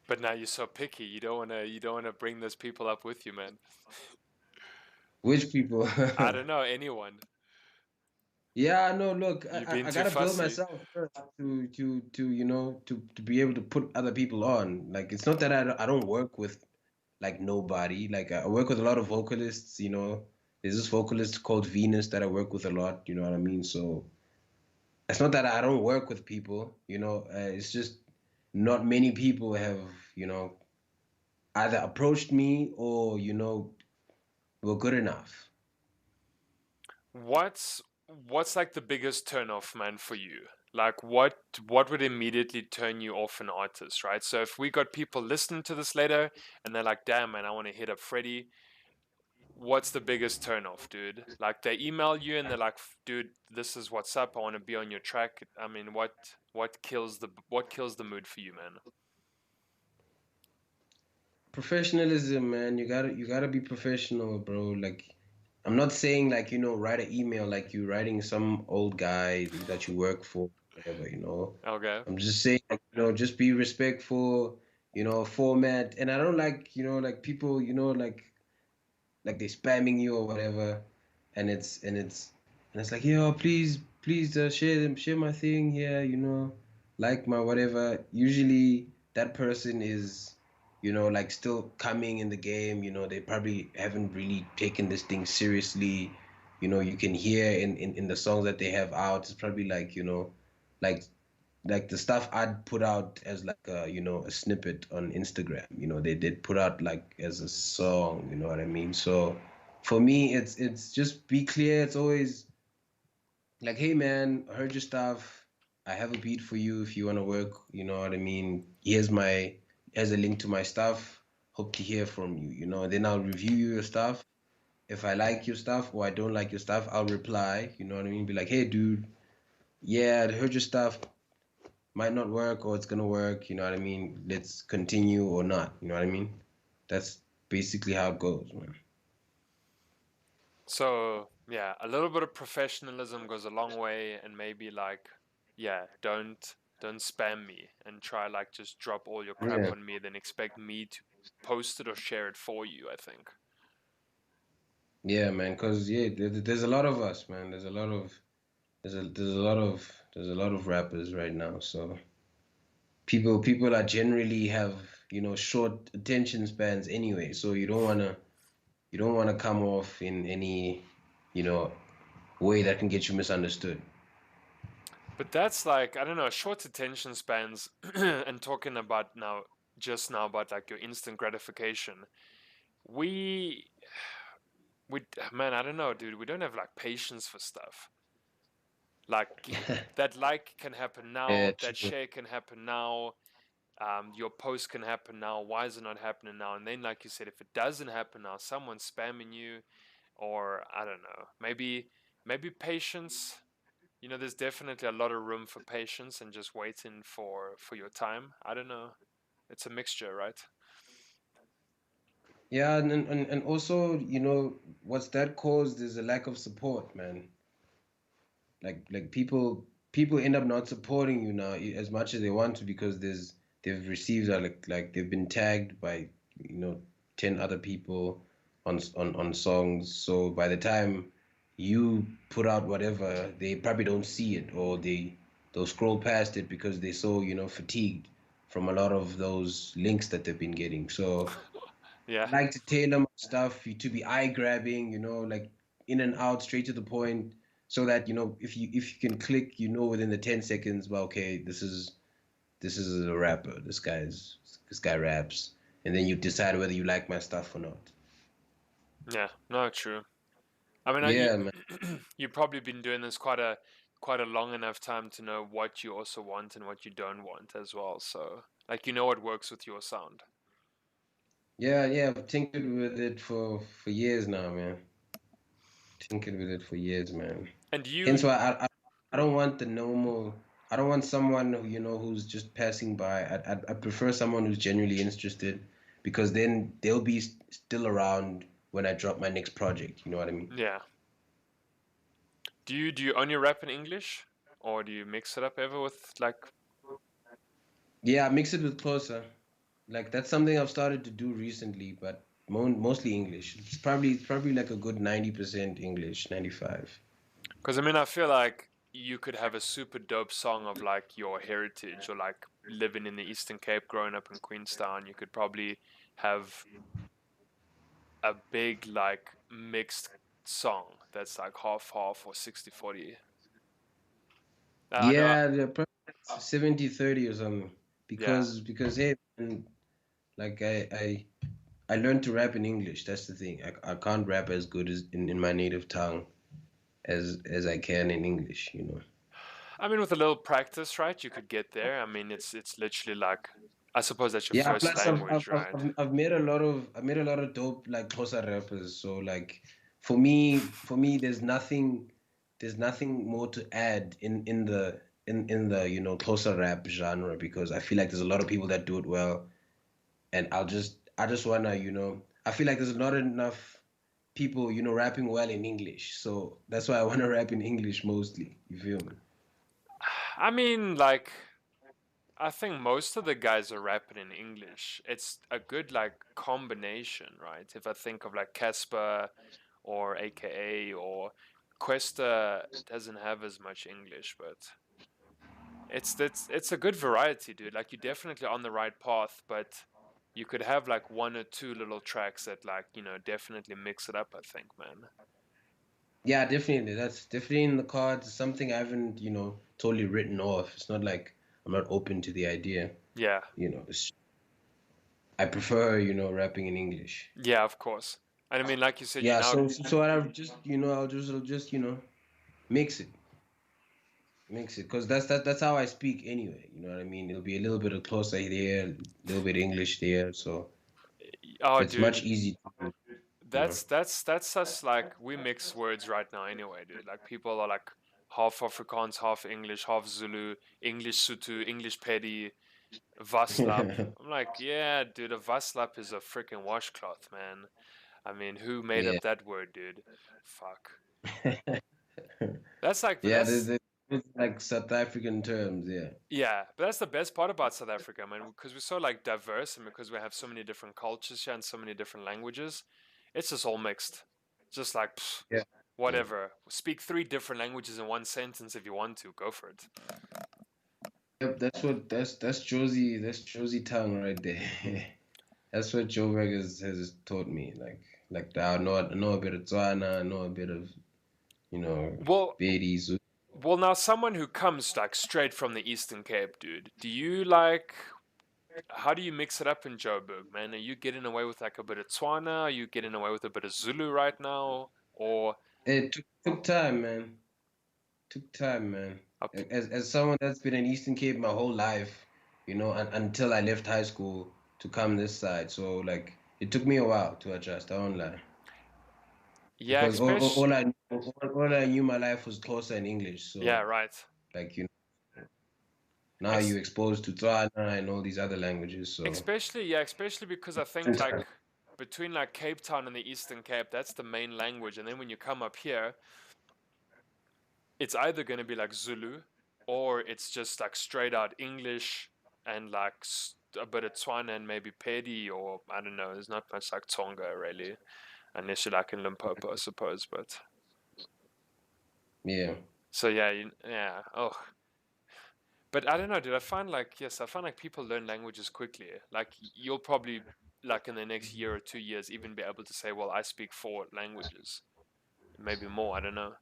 But now you're so picky. You don't wanna bring those people up with you, man. Which people? I don't know anyone. Yeah, no, look, You've I, been I too gotta build fussy. myself first to be able to put other people on. Like, it's not that I don't work with like nobody. Like, I work with a lot of vocalists. There's this vocalist called Venus that I work with a lot. You know what I mean? So it's not that I don't work with people. It's just not many people have you know either approached me or were good enough. What's like the biggest turn off, man, for you? Like what would immediately turn you off an artist, right? So if we got people listening to this later and they're like, damn man, I want to hit up Freddie, what's the biggest turn off, dude? Like they email you and they're like, dude, this is what's up, I want to be on your track. I mean, what kills the mood for you, man? Professionalism, man. You gotta be professional, bro. Like, I'm not saying like, write an email like you writing some old guy that you work for, whatever. Okay. I'm just saying, like, just be respectful, format. And I don't like, like people, like they spamming you or whatever, and it's like, yo, please share my thing here, like my whatever. Usually that person is, like still coming in the game. They probably haven't really taken this thing seriously. You can hear in the songs that they have out, it's probably like, like the stuff I'd put out as like a snippet on Instagram. They did put out like as a song, you know what I mean? So for me, it's just be clear. It's always like, hey man, I heard your stuff. I have a beat for you if you want to work, you know what I mean? Here's a link to my stuff. Hope to hear from you, then I'll review your stuff. If I like your stuff or I don't like your stuff, I'll reply, you know what I mean? Be like, hey dude, yeah, I heard your stuff, might not work or it's gonna work, you know what I mean? Let's continue or not, you know what I mean? That's basically how it goes, man. So yeah, a little bit of professionalism goes a long way, and maybe like, yeah, don't spam me and try like just drop all your crap Yeah, on me, then expect me to post it or share it for you, I think. yeah, man. Cause yeah, there's a lot of us, man. There's a lot of rappers right now. So people are generally have short attention spans anyway. So you don't wanna come off in any you know way that can get you misunderstood. But that's like, I don't know, short attention spans and talking about now, just now about like your instant gratification. We, we, man, I don't know, dude. We don't have like patience for stuff. Like that like can happen Yeah, now, that true. share can happen now, your post can happen now. Why is it not happening now? And then, like you said, if it doesn't happen now, someone's spamming you, or I don't know, maybe patience. You know, there's definitely a lot of room for patience and just waiting for your time. I don't know. It's a mixture, right? Yeah, and also, what's that caused is a lack of support, man. Like people end up not supporting you now as much as they want to because they've received like they've been tagged by you know 10 other people on songs. So by the time you put out whatever, they probably don't see it, or they'll scroll past it because they're so fatigued from a lot of those links that they've been getting. So Yeah. I like to tailor my stuff to be eye grabbing, like in and out, straight to the point, so that if you can click, within the 10 seconds, well, okay, this is a rapper. This guy raps, and then you decide whether you like my stuff or not. Yeah. No, true. I mean, Yeah, man. you've probably been doing this quite a long enough time to know what you also want and what you don't want as well. So, like, you know what works with your sound. Yeah, yeah. I've tinkered with it for years now, man. Tinkered with it for years, man. And you, Hence why I don't want the normal. I don't want someone who's just passing by. I prefer someone who's genuinely interested, because then they'll be still around when I drop my next project. You know what I mean? yeah. Do you only rap in English, or do you mix it up ever with like? Yeah, I mix it with closer. Like that's something I've started to do recently, but mostly English. It's probably like a good 90% English, 95. Because I mean, I feel like you could have a super dope song of like your heritage or like living in the Eastern Cape, growing up in Queenstown. You could probably have a big like mixed song that's like half half or 60/40. I know, Yeah, they're probably 70-30 or something. yeah, Because hey, man, like I learned to rap in English. That's the thing. I can't rap as good as in my native tongue as I can in English. I mean, with a little practice, right, you could get there. I mean, it's literally like, I suppose that's your Yeah, first plus language, right? I've made a lot of dope like Xhosa rappers. So like for me there's nothing more to add in the Xhosa rap genre, because I feel like there's a lot of people that do it well, and I just wanna I feel like there's not enough people rapping well in English. So that's why I wanna rap in English mostly. You feel me? I mean, like, I think most of the guys are rapping in English. It's a good like combination, right? If I think of like Casper or AKA or Questa doesn't have as much English, but it's a good variety, dude. Like you're definitely on the right path, but you could have like one or two little tracks that like, definitely mix it up, I think, man. Yeah, definitely. That's definitely in the cards. It's something I haven't, totally written off. It's not like I'm not open to the idea. Yeah. I prefer, rapping in English. Yeah, of course. And I mean, like you said, you Yeah, now so I've just, I'll just, mix it, because that's how I speak anyway. You know what I mean? It'll be a little bit of closer there, a little bit English there, so oh it's much dude, easier. You know. that's us like we mix words right now anyway, dude. Like people are like half Afrikaans, half English, half Zulu, English Sotho, English Pedi, Vaslap. I'm like, yeah, dude, a Vaslap is a freaking washcloth, man. I mean, who made Yeah. up that word, dude? Fuck. That's like, but Yeah, that's there's like South African terms. Yeah. yeah, but that's the best part about South Africa, man, because we're so like diverse and because we have so many different cultures here and so many different languages. It's just all mixed. Just like Yeah. Yeah. whatever. Speak three different languages in one sentence if you want to. Go for it. Yep, that's Josie tongue right there. That's what Joburg has taught me. Like I know a bit of Tswana, I know a bit of, Well, Bedi, Zulu. Well, now someone who comes like straight from the Eastern Cape, dude, do you like? How do you mix it up in Joburg, man? Are you getting away with like a bit of Tswana? Are you getting away with a bit of Zulu right now? Or It took time, man. Took time, man. up? As someone that's been in Eastern Cape my whole life, until I left high school to come this side. So like it took me a while to adjust. I won't lie. Yeah, Because all, all, especially. all I all I knew my life was closer in English. Yeah, So right. like now Ex- you're exposed to Tswana and all these other languages. So especially because I think like between like Cape Town and the Eastern Cape, that's the main language, and then when you come up here, it's either going to be like Zulu or it's just like straight out English and like a bit of Tswana and maybe Pedi, or I don't know. There's not much like Tonga really, unless you're like in Limpopo, I suppose. But yeah. so yeah, yeah. Oh, but I don't know, dude. I find like people learn languages quickly. Like you'll probably like in the next year or 2 years even be able to say, well, I speak 4 languages, maybe more. I don't know.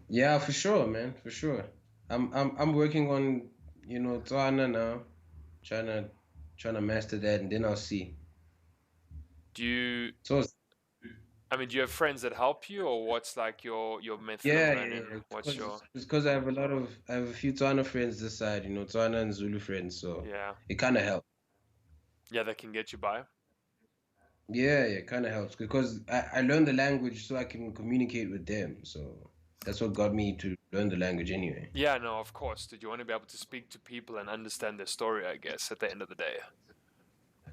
Yeah, for sure, man, for sure. I'm working on, Tswana now, trying to trying to master that, and then I'll see. Do you? So I mean, do you have friends that help you, or what's like your method of yeah. learning? What's your? It's because I have a few Tswana friends this side, Tswana and Zulu friends, so Yeah, it kind of helps. yeah, that can get you by. Yeah, it kind of helps because I learned the language so I can communicate with them. So that's what got me to learn the language anyway. Yeah, no, of course. Did you want to be able to speak to people and understand their story? I guess at the end of the day.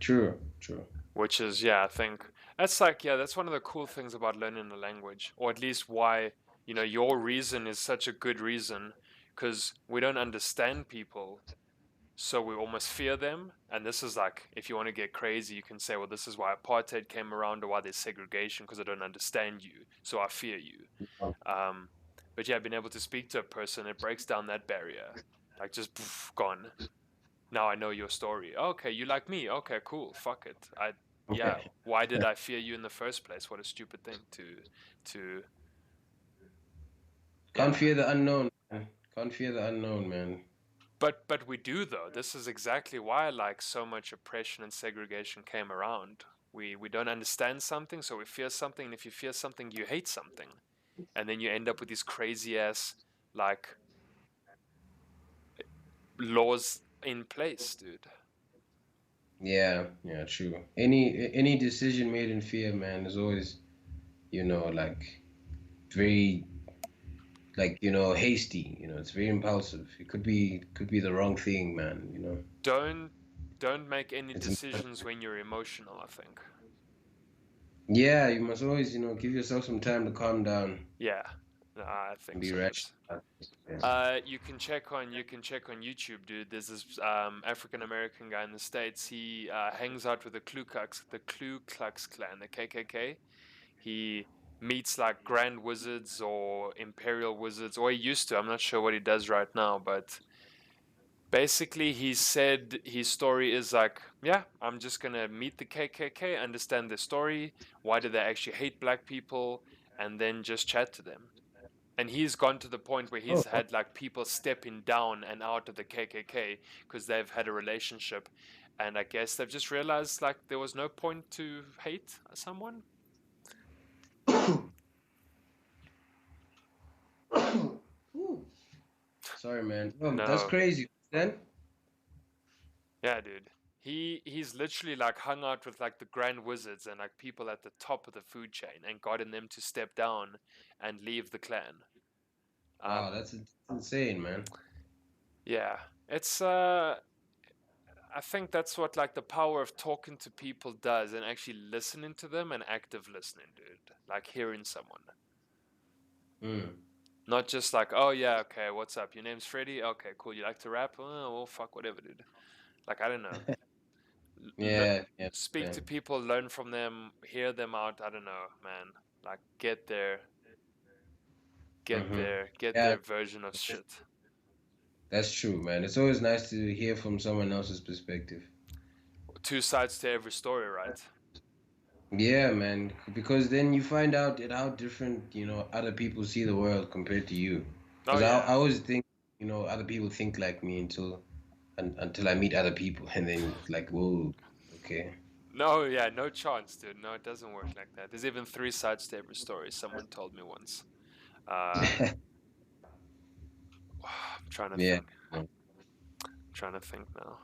True, true. Which is, yeah, I think that's like, yeah, that's one of the cool things about learning a language, or at least why, your reason is such a good reason, because we don't understand people, so we almost fear them. And this is like, if you want to get crazy, you can say, well, this is why apartheid came around, or why there's segregation, because I don't understand you, so I fear you. Um, but yeah, being able to speak to a person, it breaks down that barrier, like just poof, gone. Now I know your story. Okay, you like me. Okay, cool. Fuck it. Yeah. Why did I fear you in the first place? What a stupid thing to. Can't Yeah. fear the unknown, man. Can't fear the unknown, man. But we do though. This is exactly why like so much oppression and segregation came around. We don't understand something, so we fear something, and if you fear something, you hate something. And then you end up with these crazy ass like laws in place, dude. Yeah, true. Any decision made in fear, man, is always, like very hasty. It's very impulsive. It could be the wrong thing, man. Don't don't make any It's decisions when you're emotional, I think. Yeah, you must always, give yourself some time to calm down Yeah, no, I and think be so. rational. Yeah. You can check on YouTube, dude. There's this African American guy in the States. He hangs out with the Ku Klux Klan, the KKK. He meets like grand wizards or imperial wizards, or he used to. I'm not sure what he does right now, but basically he said his story is like, yeah, I'm just gonna meet the KKK, understand their story, why do they actually hate black people, and then just chat to them. And he's gone to the point where he's Oh, had like people stepping down and out of the KKK because they've had a relationship, and I guess they've just realized like there was no point to hate someone. Ooh. Sorry, man. Oh, that's No, crazy. Then, yeah, dude. He's literally like hung out with like the grand wizards and like people at the top of the food chain and gotten them to step down and leave the clan. wow, Um, that's insane, man. yeah, it's I think that's what like the power of talking to people does, and actually listening to them and active listening, dude. Like hearing someone. Mm. Not just like, oh yeah, okay, what's up? Your name's Freddie? Okay, cool. You like to rap? Oh, well, fuck, whatever, dude. Like, I don't know. L- Yeah, speak man. to people, learn from them, hear them out. I don't know, man. Like, hmm get Yeah, their version of shit. that's true, man. It's always nice to hear from someone else's perspective. Two sides to every story, right? Yeah, man. Because then you find out at how different, other people see the world compared to you. Oh Because I yeah. always think, other people think like me until I meet other people, and then it's like, whoa, okay. No, yeah, no chance, dude. No, it doesn't work like that. There's even three sides to every story, someone told me once. Uh, I'm trying to Yeah. think. Trying to think now.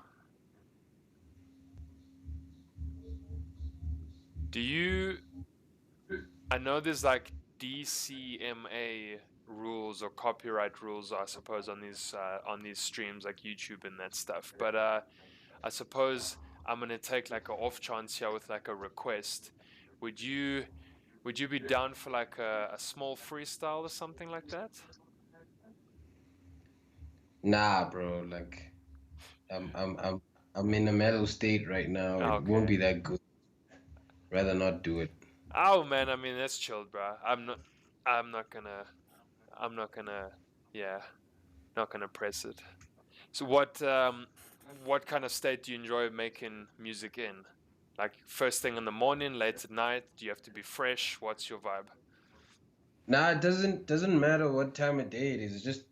Do you I know there's like DCMA rules or copyright rules, I suppose, on these streams like YouTube and that stuff. But I suppose I'm gonna take like a off chance here with like a request. Would you would you be down for like a small freestyle or something like that? Nah, bro. Like, I'm in a mellow state right now. It won't Okay. be that good. Rather not do it. Oh man, I mean that's chilled, bro. I'm not gonna I'm not gonna yeah, not gonna press it. So what kind of state do you enjoy making music in? Like first thing in the morning, late at night? Do you have to be fresh? What's your vibe? Nah, it doesn't matter what time of day it is. It's just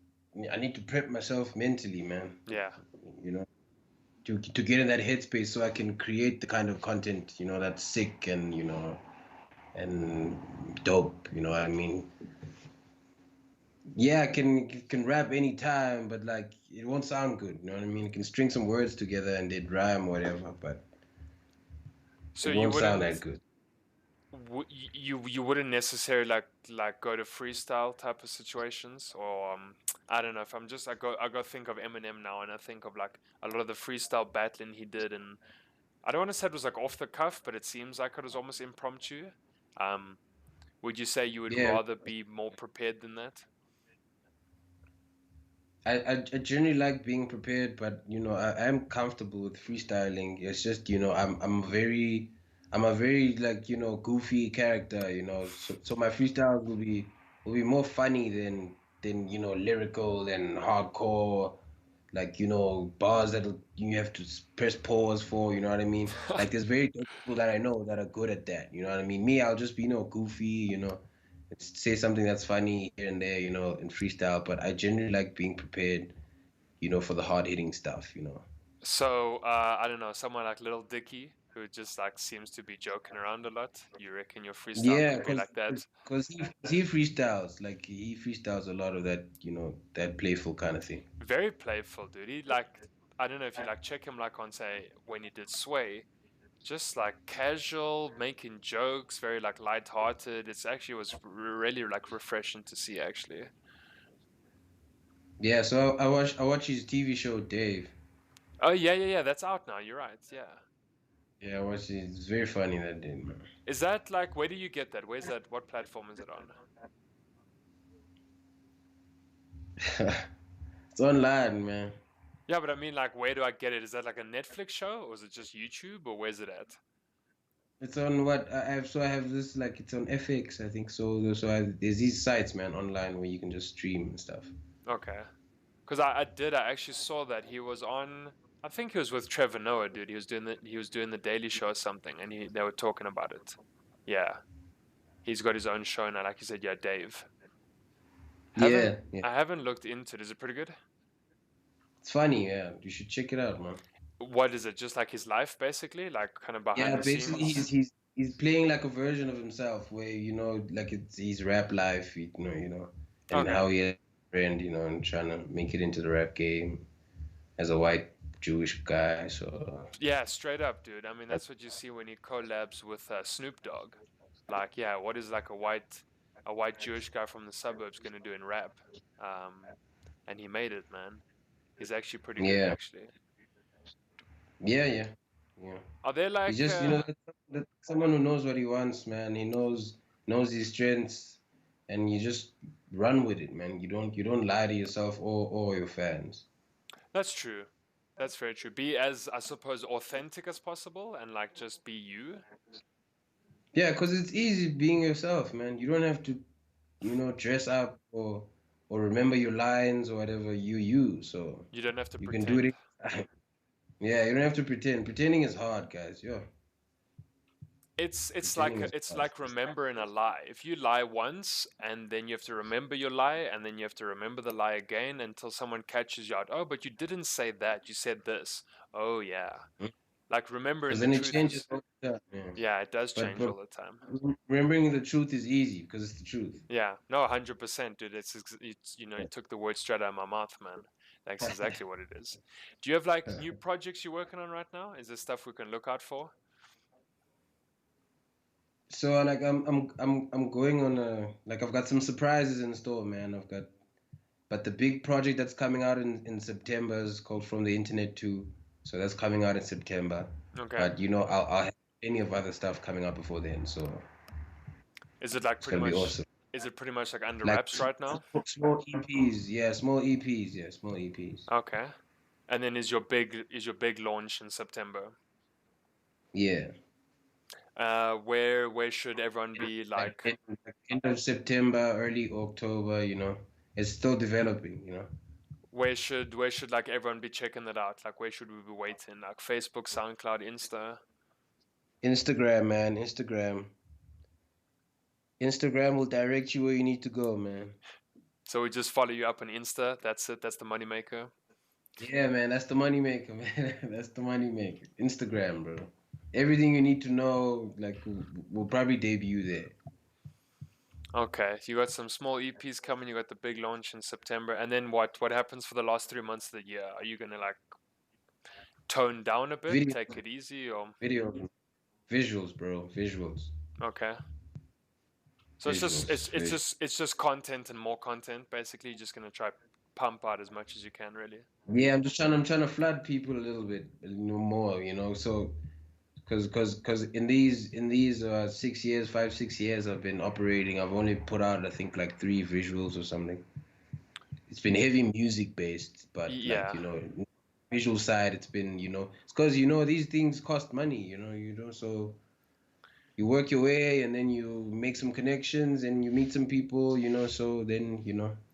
I need to prep myself mentally, man. Yeah. You know, to get in that headspace so I can create the kind of content, that's sick and and dope. You know what I mean? Yeah, I can rap anytime, but like it won't sound good. You know what I mean? I can string some words together and they'd rhyme or whatever, but So it you won't sound that wouldn't good. you wouldn't necessarily like go to freestyle type of situations or I don't know if I go think of Eminem now and I think of like a lot of the freestyle battling he did and I don't want to say it was like off the cuff, but it seems like it was almost impromptu. Um, would you say you would Yeah, rather be more prepared than that? I generally like being prepared, but I am comfortable with freestyling. It's just I'm a very like goofy character. So my freestyles will be more funny than lyrical and hardcore, like bars that you have to press pause for. You know what I mean? Like there's very few people that I know that are good at that. You know what I mean? Me, I'll just be goofy. Say something that's funny here and there. In freestyle. But I generally like being prepared. For the hard hitting stuff. So, I don't know, someone like Little Dicky, who just like seems to be joking around a lot. You reckon your freestyle Yeah, could be like that? cause he freestyles like he freestyles a lot of that that playful kind of thing. Very playful, dude. He like, I don't know if you like check him like on say when he did Sway, just like casual, making jokes, very like light-hearted. It's actually was really like refreshing to see actually. Yeah, so I watch his TV show Dave. Oh yeah, yeah, yeah. That's out now. You're right. Yeah. Yeah, I watch it. It's very funny that did, man. Is that like where do you get that? Where's that? What platform is it on? It's online, man. Yeah, but I mean, like, where do I get it? Is that like a Netflix show, or is it just YouTube, or where's it at? It's on what I have. So I have this like it's on FX, I think. There's these sites, man, online where you can just stream and stuff. Okay, because I actually saw that he was on. I think he was with Trevor Noah, dude. He was doing the Daily Show or something, and they were talking about it. Yeah, he's got his own show now. Like you said, yeah, Dave. Haven't Yeah, yeah. I haven't looked into it. Is it pretty good? It's funny. Yeah, you should check it out, man. What is it? Just like his life, basically, like kind of behind Yeah, the basically scenes. he's playing like a version of himself where like it's his rap life, and Okay. how he had a friend, and trying to make it into the rap game as a white Jewish guy. So Yeah, straight up, dude. I mean, that's what you see when he collabs with Snoop Dogg. Like, yeah, what is like a white Jewish guy from the suburbs gonna do in rap? And he made it, man. He's actually pretty good, yeah, actually. yeah. Yeah. Are there He's like just, that's someone who knows what he wants, man. He knows his strengths, and you just run with it, man. You don't lie to yourself or your fans. that's true. That's very true. Be as I suppose authentic as possible and like just be you. Yeah, because it's easy being yourself, man. You don't have to, dress up or remember your lines or whatever you. So You don't have to you can do pretend. it. Yeah, you don't have to pretend. Pretending is hard, guys. Yeah. Pretending is it's fast. like remembering a lie. If you lie once and then you have to remember your lie and then you have to remember the lie again until someone catches you out. Oh, but you didn't say that. You said this. Oh yeah. Like remembering Because the then it truth changes is all the time. Yeah. yeah, it does But change all the time. remembering the truth is easy because it's the truth. Yeah, no, 100%, dude. It's you took the word straight out of my mouth, man. That's exactly what it is. Do you have like new projects you're working on right now? Is there stuff we can look out for? So like I'm going on a like I've got some surprises in store, man. But the big project that's coming out in September is called From the Internet to. So that's coming out in September. Okay. But I'll have plenty of other stuff coming out before then. So Is it like it's gonna be awesome. pretty much like under Like wraps right now? small EPs, yeah, small EPs, yeah, small EPs. Okay. And then is your big launch in September? Yeah. Where should everyone be like Like end of September, early October, It's still developing, where should like everyone be checking it out? Like where should we be waiting? Like Facebook, SoundCloud, Insta? Instagram, man, Instagram. Instagram will direct you where you need to go, man. So we just follow you up on Insta. That's it. That's the moneymaker. Yeah, man, that's the money maker, man. That's the money maker. Instagram, bro. Everything you need to know, like, will probably debut there. Okay, you got some small EPs coming. You got the big launch in September, and then what? What happens for the last 3 months of the year? Are you gonna like tone down a bit, Video, take it easy, or video, visuals, bro. Visuals, okay? So visuals. it's just content and more content. Basically, you're just gonna try pump out as much as you can, really. Yeah, I'm trying to flood people a little bit, more, So, because in these 6 years, 5, 6 years I've been operating, I've only put out I think like 3 visuals or something. It's been heavy music based, but like Yeah. visual side, it's been it's because these things cost money, so you work your way and then you make some connections and you meet some people, so then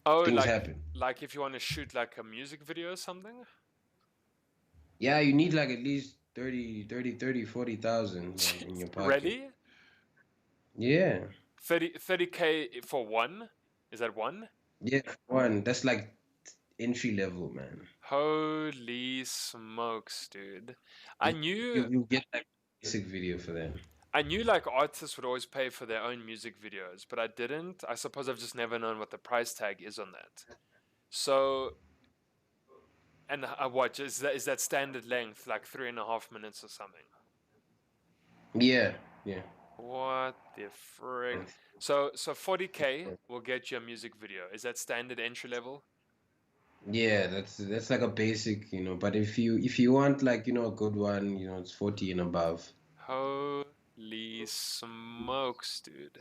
Oh, things happen. like if you want to shoot like a music video or something. Yeah, you need like at least 40,000 in your pocket. Really? Yeah. 30K for one? Is that one? Yeah, one. That's like entry level, man. Holy smokes, dude. I You knew you get like basic video for them. I knew like artists would always pay for their own music videos, but I didn't. I suppose I've just never known what the price tag is on that. So, and what is that standard length, like 3.5 minutes or something? Yeah, yeah. What the frick? So 40K will get you a music video. Is that standard entry level? Yeah, that's like a basic, but if you want like, a good one, it's 40 and above. Holy smokes, dude.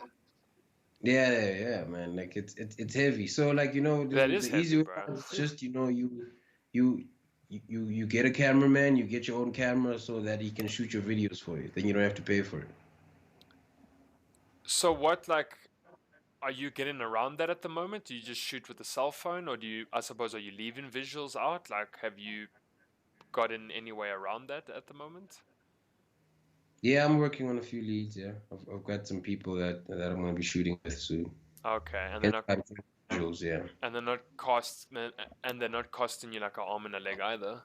Yeah, yeah, yeah, man. Like it's heavy. So like, That the is heavy, easy way bro. out is just, you you get a cameraman, you get your own camera so that he can shoot your videos for you. Then you don't have to pay for it. So what like are you getting around that at the moment? Do you just shoot with a cell phone, or I suppose, are you leaving visuals out? Like, have you gotten any way around that at the moment? Yeah, I'm working on a few leads. Yeah, I've got some people that I'm gonna be shooting with soon. Okay, Hence, I'm taking visuals. Yeah. and they're not costing you like an arm and a leg either.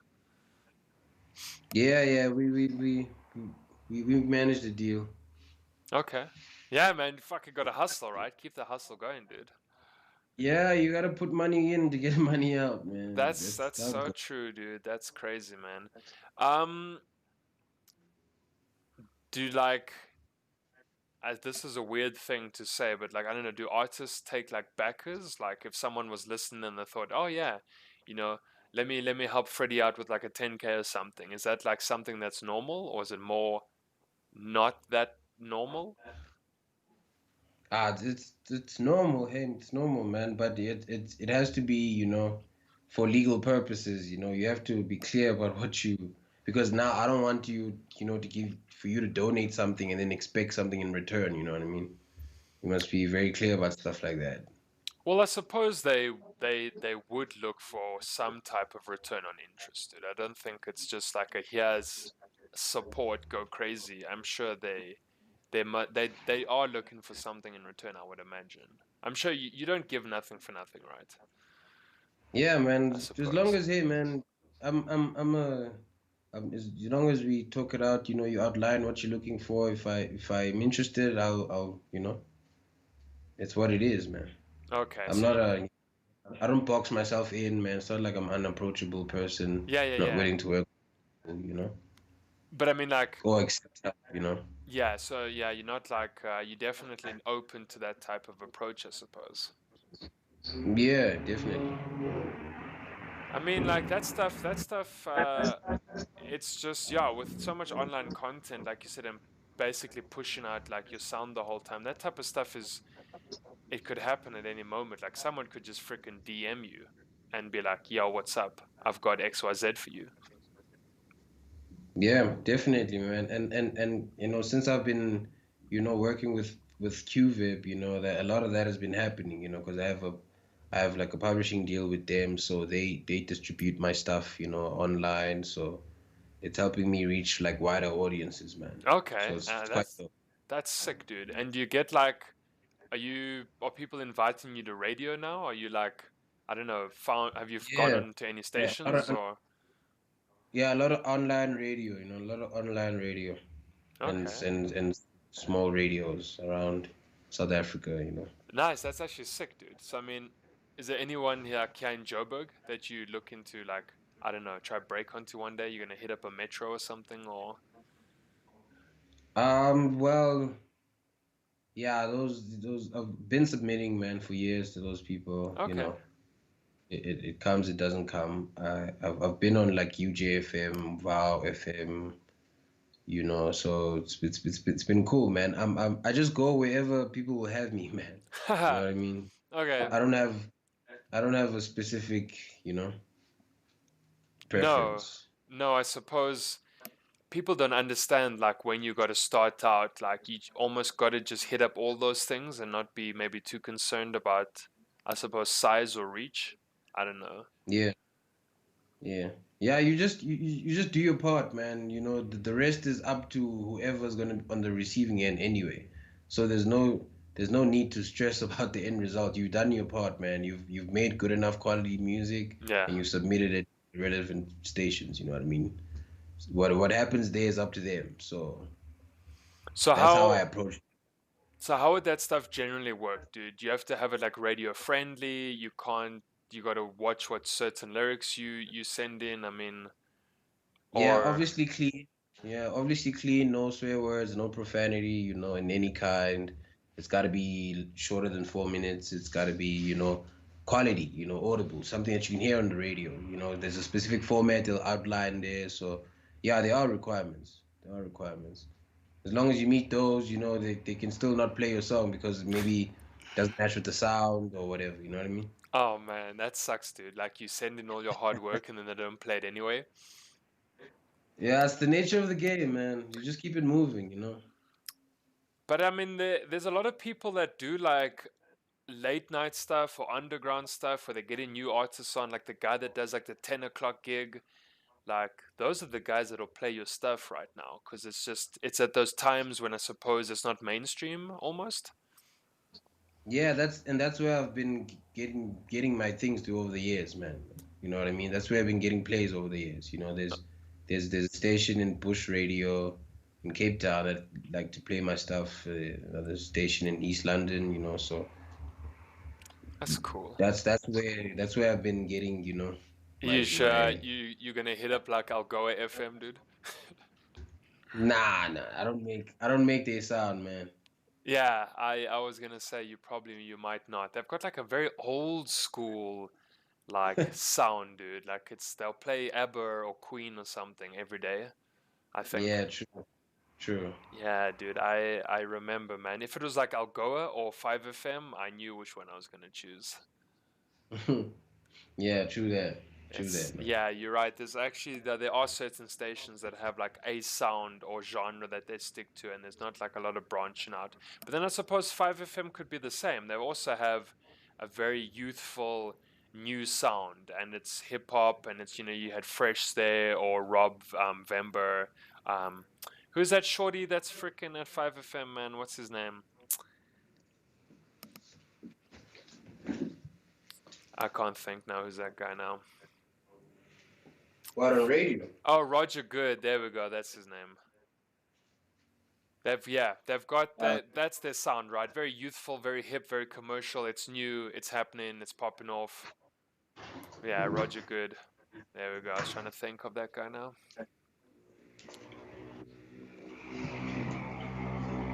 Yeah, yeah. We managed the deal. Okay. Yeah, man, you fucking gotta hustle, right? Keep the hustle going, dude. Yeah, you gotta put money in to get money out, man. That's That's how it so goes. true, dude. That's crazy, man. Um, do you like this is a weird thing to say, but like I don't know, do artists take like backers? Like if someone was listening and they thought, oh yeah, you know, let me help Freddie out with like a 10K or something. Is that like something that's normal, or is it more not that normal? It's normal. Hey, it's normal, man. But it has to be, for legal purposes. You have to be clear about what you, because now I don't want you, to give for you to donate something and then expect something in return. You know what I mean? You must be very clear about stuff like that. Well, I suppose they would look for some type of return on interest, dude. I don't think it's just like a here's support, go crazy. I'm sure they are looking for something in return, I would imagine. I'm sure you don't give nothing for nothing, right? Yeah, man. I As long suppose. as, hey, man, I'm a, as long as we talk it out, you outline what you're looking for. If I'm interested, I'll. It's what it is, man. Okay, I'm so not a, I don't box myself in, man. It's not like I'm an unapproachable person, yeah, yeah, not yeah. willing to work, you know, But I mean, like, or accept help. yeah. So yeah, you're not like you're definitely open to that type of approach, I suppose. Yeah, definitely. I mean, like that stuff. That stuff. It's just yeah, with so much online content, like you said, and basically pushing out like your sound the whole time. That type of stuff is it could happen at any moment. Like someone could just freaking DM you and be like, "Yo, what's up? I've got XYZ for you." Yeah, definitely, man. And since I've been, working with QVIB, that a lot of that has been happening, because I have like a publishing deal with them, so they distribute my stuff, online, so it's helping me reach like wider audiences, man. So Okay, it's quite that's dope. that's sick, dude. And do you get like, are people inviting you to radio now? Are you like, I don't know, found have you gone Yeah, on to any yeah, stations or? yeah, a lot of online radio, a lot of online radio and Okay, and and small radios around South Africa. nice. That's actually sick, dude. So I mean, is there anyone here in Joburg that you look into like, I don't know, try break onto one day? You're gonna hit up a metro or something or? Well, yeah, those I've been submitting, man, for years to those people. Okay. It comes, it doesn't come. I've been on like UJFM, Vow FM, so it's been cool, man. I just go wherever people will have me, man. You know what I mean? Okay. I don't have I don't have a specific, No, preference. no, I suppose people don't understand like when you got to start out, like almost got to just hit up all those things and not be maybe too concerned about, I suppose, size or reach. I don't know. Yeah, yeah. Yeah, you just do your part, man. The rest is up to whoever's gonna be on the receiving end anyway. So there's no need to stress about the end result. You've done your part, man. You've made good enough quality music Yeah. and you submitted it to relevant stations, you know what I mean? What happens there is up to them. So So that's how I how approach it. so how would that stuff generally work, dude? You have to have it like radio friendly. You can't. You got to watch what certain lyrics you send in. I mean, Yeah, or obviously clean. Yeah, obviously clean, no swear words, no profanity, in any kind. It's got to be shorter than 4 minutes. It's got to be, quality, audible, something that you can hear on the radio. There's a specific format they'll outline there. So, yeah, there are requirements. There are requirements. As long as you meet those, they can still not play your song because maybe it doesn't match with the sound or whatever. You know what I mean? oh man, that sucks, dude. Like you send in all your hard work and then they don't play it anyway. Yeah, it's the nature of the game, man. You just keep it moving. But I mean, there's a lot of people that do like late night stuff or underground stuff where they get in new artists on, like the guy that does like the 10 o'clock gig. Like, those are the guys that'll play your stuff right now because it's at those times when I suppose it's not mainstream almost. Yeah, that's where I've been getting my things to over the years, man. You know what I mean? That's where I've been getting plays over the years. There's a station in Bush Radio in Cape Town that like to play my stuff. Another station in East London, so That's cool. that's where I've been getting, You my sure my you're gonna hit up like Algoa FM, dude? nah. I don't make their sound, man. Yeah, I was gonna say you might not. They've got like a very old school like sound, dude. Like they'll play ABBA or Queen or something every day, I think. Yeah, true, true. Yeah, dude, I remember, man. If it was like Algoa or 5FM, I knew which one I was gonna choose. Yeah, true that. True It's that, man. yeah, you're right. There are certain stations that have like a sound or genre that they stick to, and there's not like a lot of branching out. But then I suppose 5FM could be the same. They also have a very youthful new sound, and it's hip hop, and it's you had Fresh there or Rob Vember. Um, Who's that shorty that's freaking at 5FM, man? What's his name? I can't think now. Who's that guy now? What, on radio? Oh, Roger Good. There we go. That's his name. They've got Uh, that. That's their sound, right? Very youthful, very hip, very commercial. It's new. It's happening. It's popping off. Yeah, Roger Good. There we go. I was trying to think of that guy now.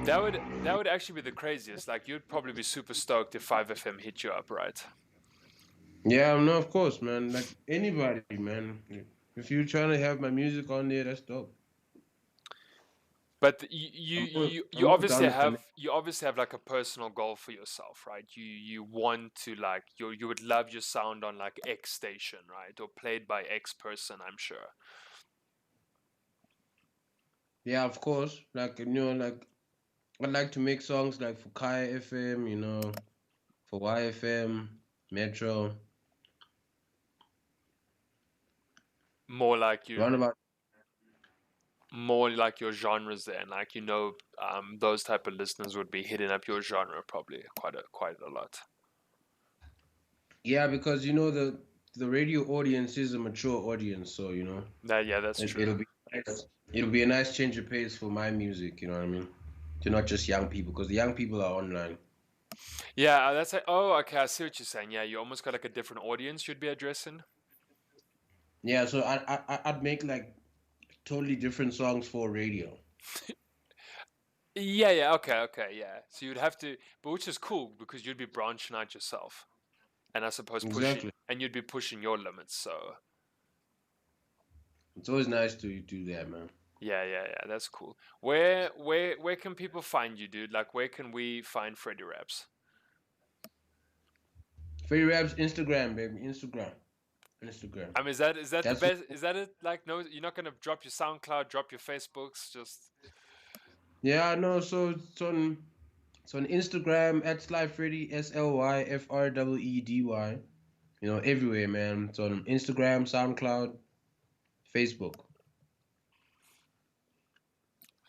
That would actually be the craziest. Like you'd probably be super stoked if 5FM hit you up, right? yeah, no, of course, man. Like anybody, man. If you're trying to have my music on there, that's dope. But I'm all down to connect. you obviously have like a personal goal for yourself, right? You want to like you would love your sound on like X station, right? Or played by X person, I'm sure. Yeah, of course. Like like I'd like to make songs like for Kai FM, for YFM, Metro, More like you roundabout. more like your genres there, and like those type of listeners would be hitting up your genre probably quite a lot. Yeah, because the radio audience is a mature audience, so Yeah, that's true. it'll be nice. It'll be a nice change of pace for my music. You know what I mean? To not just young people, because the young people are online. Yeah, that's like, oh, okay, I see what you're saying. Yeah, you almost got like a different audience you'd be addressing. Yeah, so I'd make like totally different songs for radio. Yeah, okay, yeah. So you'd have to, but which is cool because you'd be branching out yourself, and I suppose Exactly. and you'd be pushing your limits. So It's always nice to do that, man. yeah, that's cool. Where can people find you, dude? Like, where can we find Freddie Raps? Freddie Rap's Instagram, baby. Instagram. I mean, is that the That's best? Is that it? Like, no, you're not gonna drop your SoundCloud, drop your Facebooks, just. Yeah, no. So it's on Instagram at Sly Freedy, SLYFREEDY. Everywhere, man. It's on Instagram, SoundCloud, Facebook.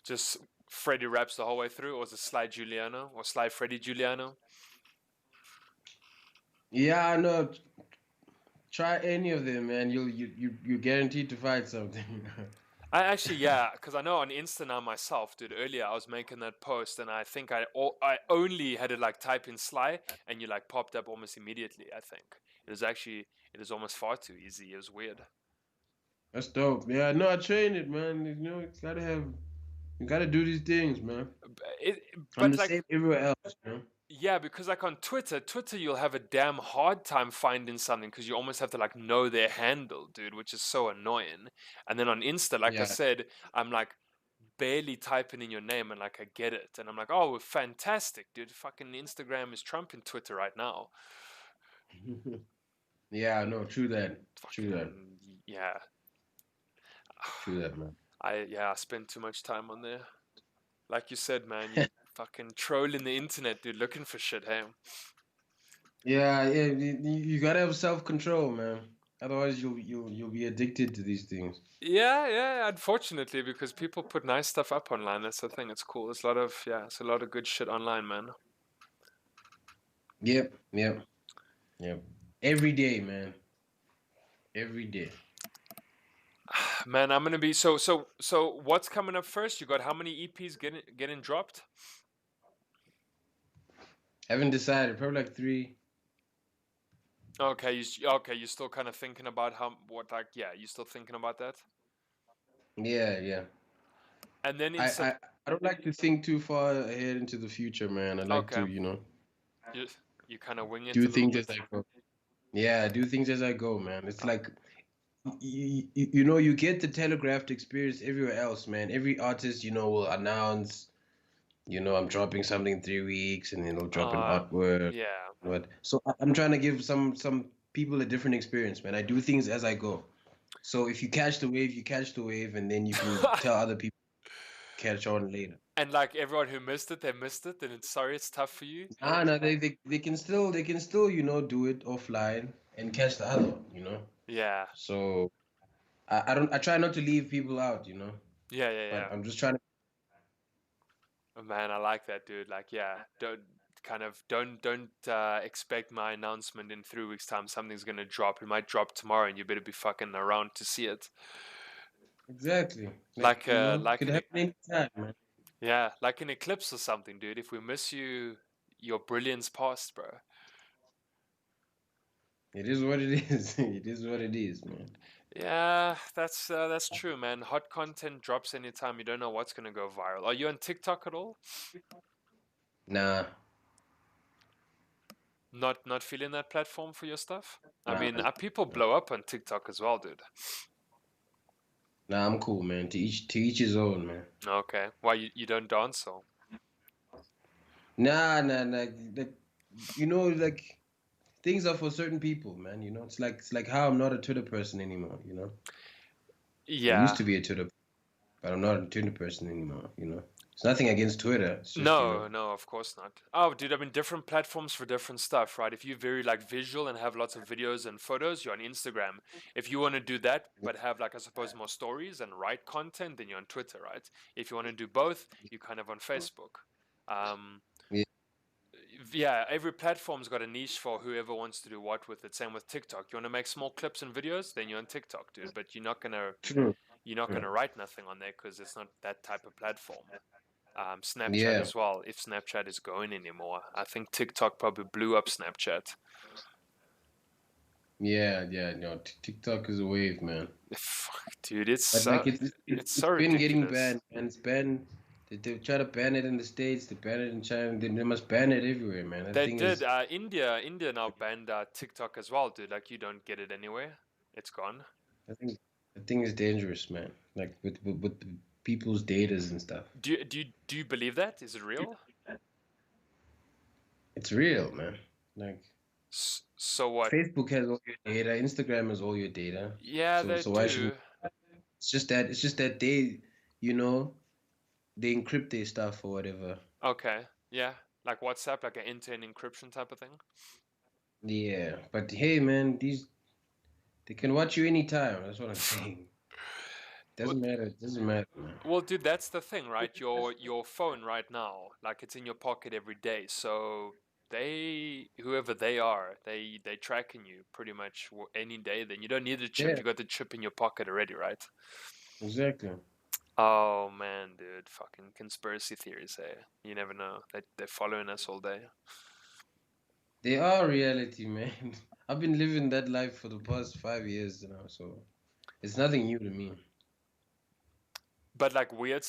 Just Freddie Raps the whole way through, or is it Sly Juliano or Sly Freddie Juliano? Yeah, no. Try any of them, man. You're guaranteed to find something. I actually, yeah, because I know on Insta now myself, dude. Earlier I was making that post, and I think I only had to like type in Sly, and you like popped up almost immediately. I think it is almost far too easy. It was weird. That's dope. Yeah, no, I train it, man. You gotta do these things, man. I'm But the like, same everywhere else. yeah, because like on Twitter, you'll have a damn hard time finding something because you almost have to like know their handle, dude, which is so annoying. And then on Insta, like I Yeah. said, I'm like barely typing in your name and like I get it. And I'm like, oh, fantastic, dude. Fucking Instagram is trumping Twitter right now. Yeah, no, true that. True that. Fucking, yeah. True that, man. I spend too much time on there. Like you said, man, you fucking trolling the internet, dude, looking for shit, hey? Yeah, yeah. You gotta have self-control, man. Otherwise, you'll be addicted to these things. Yeah, unfortunately, because people put nice stuff up online. That's the thing. It's cool. It's a lot of good shit online, man. Yep, yep, yep. Every day, man. Every day. Man, I'm gonna be so what's coming up first? You got how many EPs getting dropped? Haven't decided. Probably like 3. Okay, you're still kind of thinking about you still thinking about that? Yeah, yeah. And then I don't like to think too far ahead into the future, man. I like okay, to, you kind of wing it do a little things as bit. I go. Yeah, do things as I go, man. It's like you get the telegraphed experience everywhere else, man. Every artist, will announce, I'm dropping something in 3 weeks, and then they'll drop an artwork. Yeah. What? So I'm trying to give some people a different experience, man. I do things as I go. So if you catch the wave, you catch the wave, and then you can tell other people to catch on later. And like everyone who missed it, they missed it, and it's tough for you. No, they can still do it offline and catch the other one. Yeah. So I try not to leave people out, Yeah. but I'm just trying to Man, I like that, dude. Like, yeah, don't expect my announcement in 3 weeks' time. Something's gonna drop. It might drop tomorrow, and you better be fucking around to see it. Exactly. Like, Like you uh, know, like could an happen anytime, man. yeah, like an eclipse or something, dude. If we miss you, your brilliance past, bro. It is what it is. It is what it is, man. Yeah, that's true, man. Hot content drops anytime. You don't know what's gonna go viral. Are you on TikTok at all? Nah, Not feeling that platform for your stuff? I nah, mean, people nah. blow up on TikTok as well, dude. Nah, I'm cool, man. To each his own, man. Okay. Why you don't dance or? Nah, nah, nah. Like, you know, like things are for certain people, man. You know, it's like how I'm not a Twitter person anymore. You know, I used Yeah. to be a Twitter, but I'm not a Twitter person anymore. You know, it's nothing against Twitter. It's just No, no, of course not. Oh, dude, I mean, different platforms for different stuff, right? If you're very like visual and have lots of videos and photos, you're on Instagram. If you want to do that, but have like, I suppose, more stories and write content, then you're on Twitter, right? If you want to do both, you're kind of on Facebook. Um, yeah, yeah, every platform's got a niche for whoever wants to do what with it. Same with TikTok. You want to make small clips and videos, then you're on TikTok, dude. But true, you're not true. gonna write nothing on there because it's not that type of platform. Snapchat Yeah, as well, if Snapchat is going anymore. I think TikTok probably blew up Snapchat. yeah, yeah. No, TikTok is a wave, man. Fuck, dude, But like it's it's so been getting ridiculous. banned, and it's banned. They try to ban it in the States. They ban it in China. They must ban it everywhere, man. That They thing did. is. India now banned TikTok as well, dude. Like you don't get it anywhere. It's gone. I think it's dangerous, man. Like with people's datas and stuff. Do you believe that? Is it real? It's real, man. Like So what? Facebook has all your data, Instagram has all your data. Yeah, So they so why should do. it's just that you know, they encrypt their stuff or whatever. Okay. Yeah, like WhatsApp, like an end-to-end encryption type of thing. Yeah, but hey, man, they can watch you anytime. That's what I'm saying. Well, Doesn't matter. It doesn't matter, man. Well, dude, that's the thing, right? Your phone right now, like it's in your pocket every day. So whoever they are, they tracking you pretty much any day. Then you don't need a chip. Yeah, You got the chip in your pocket already, right? exactly. Oh man, dude, fucking conspiracy theories. Hey, you never know. They're following us all day. They are reality, man. I've been living that life for the past 5 years now, so it's nothing new to me. But like weird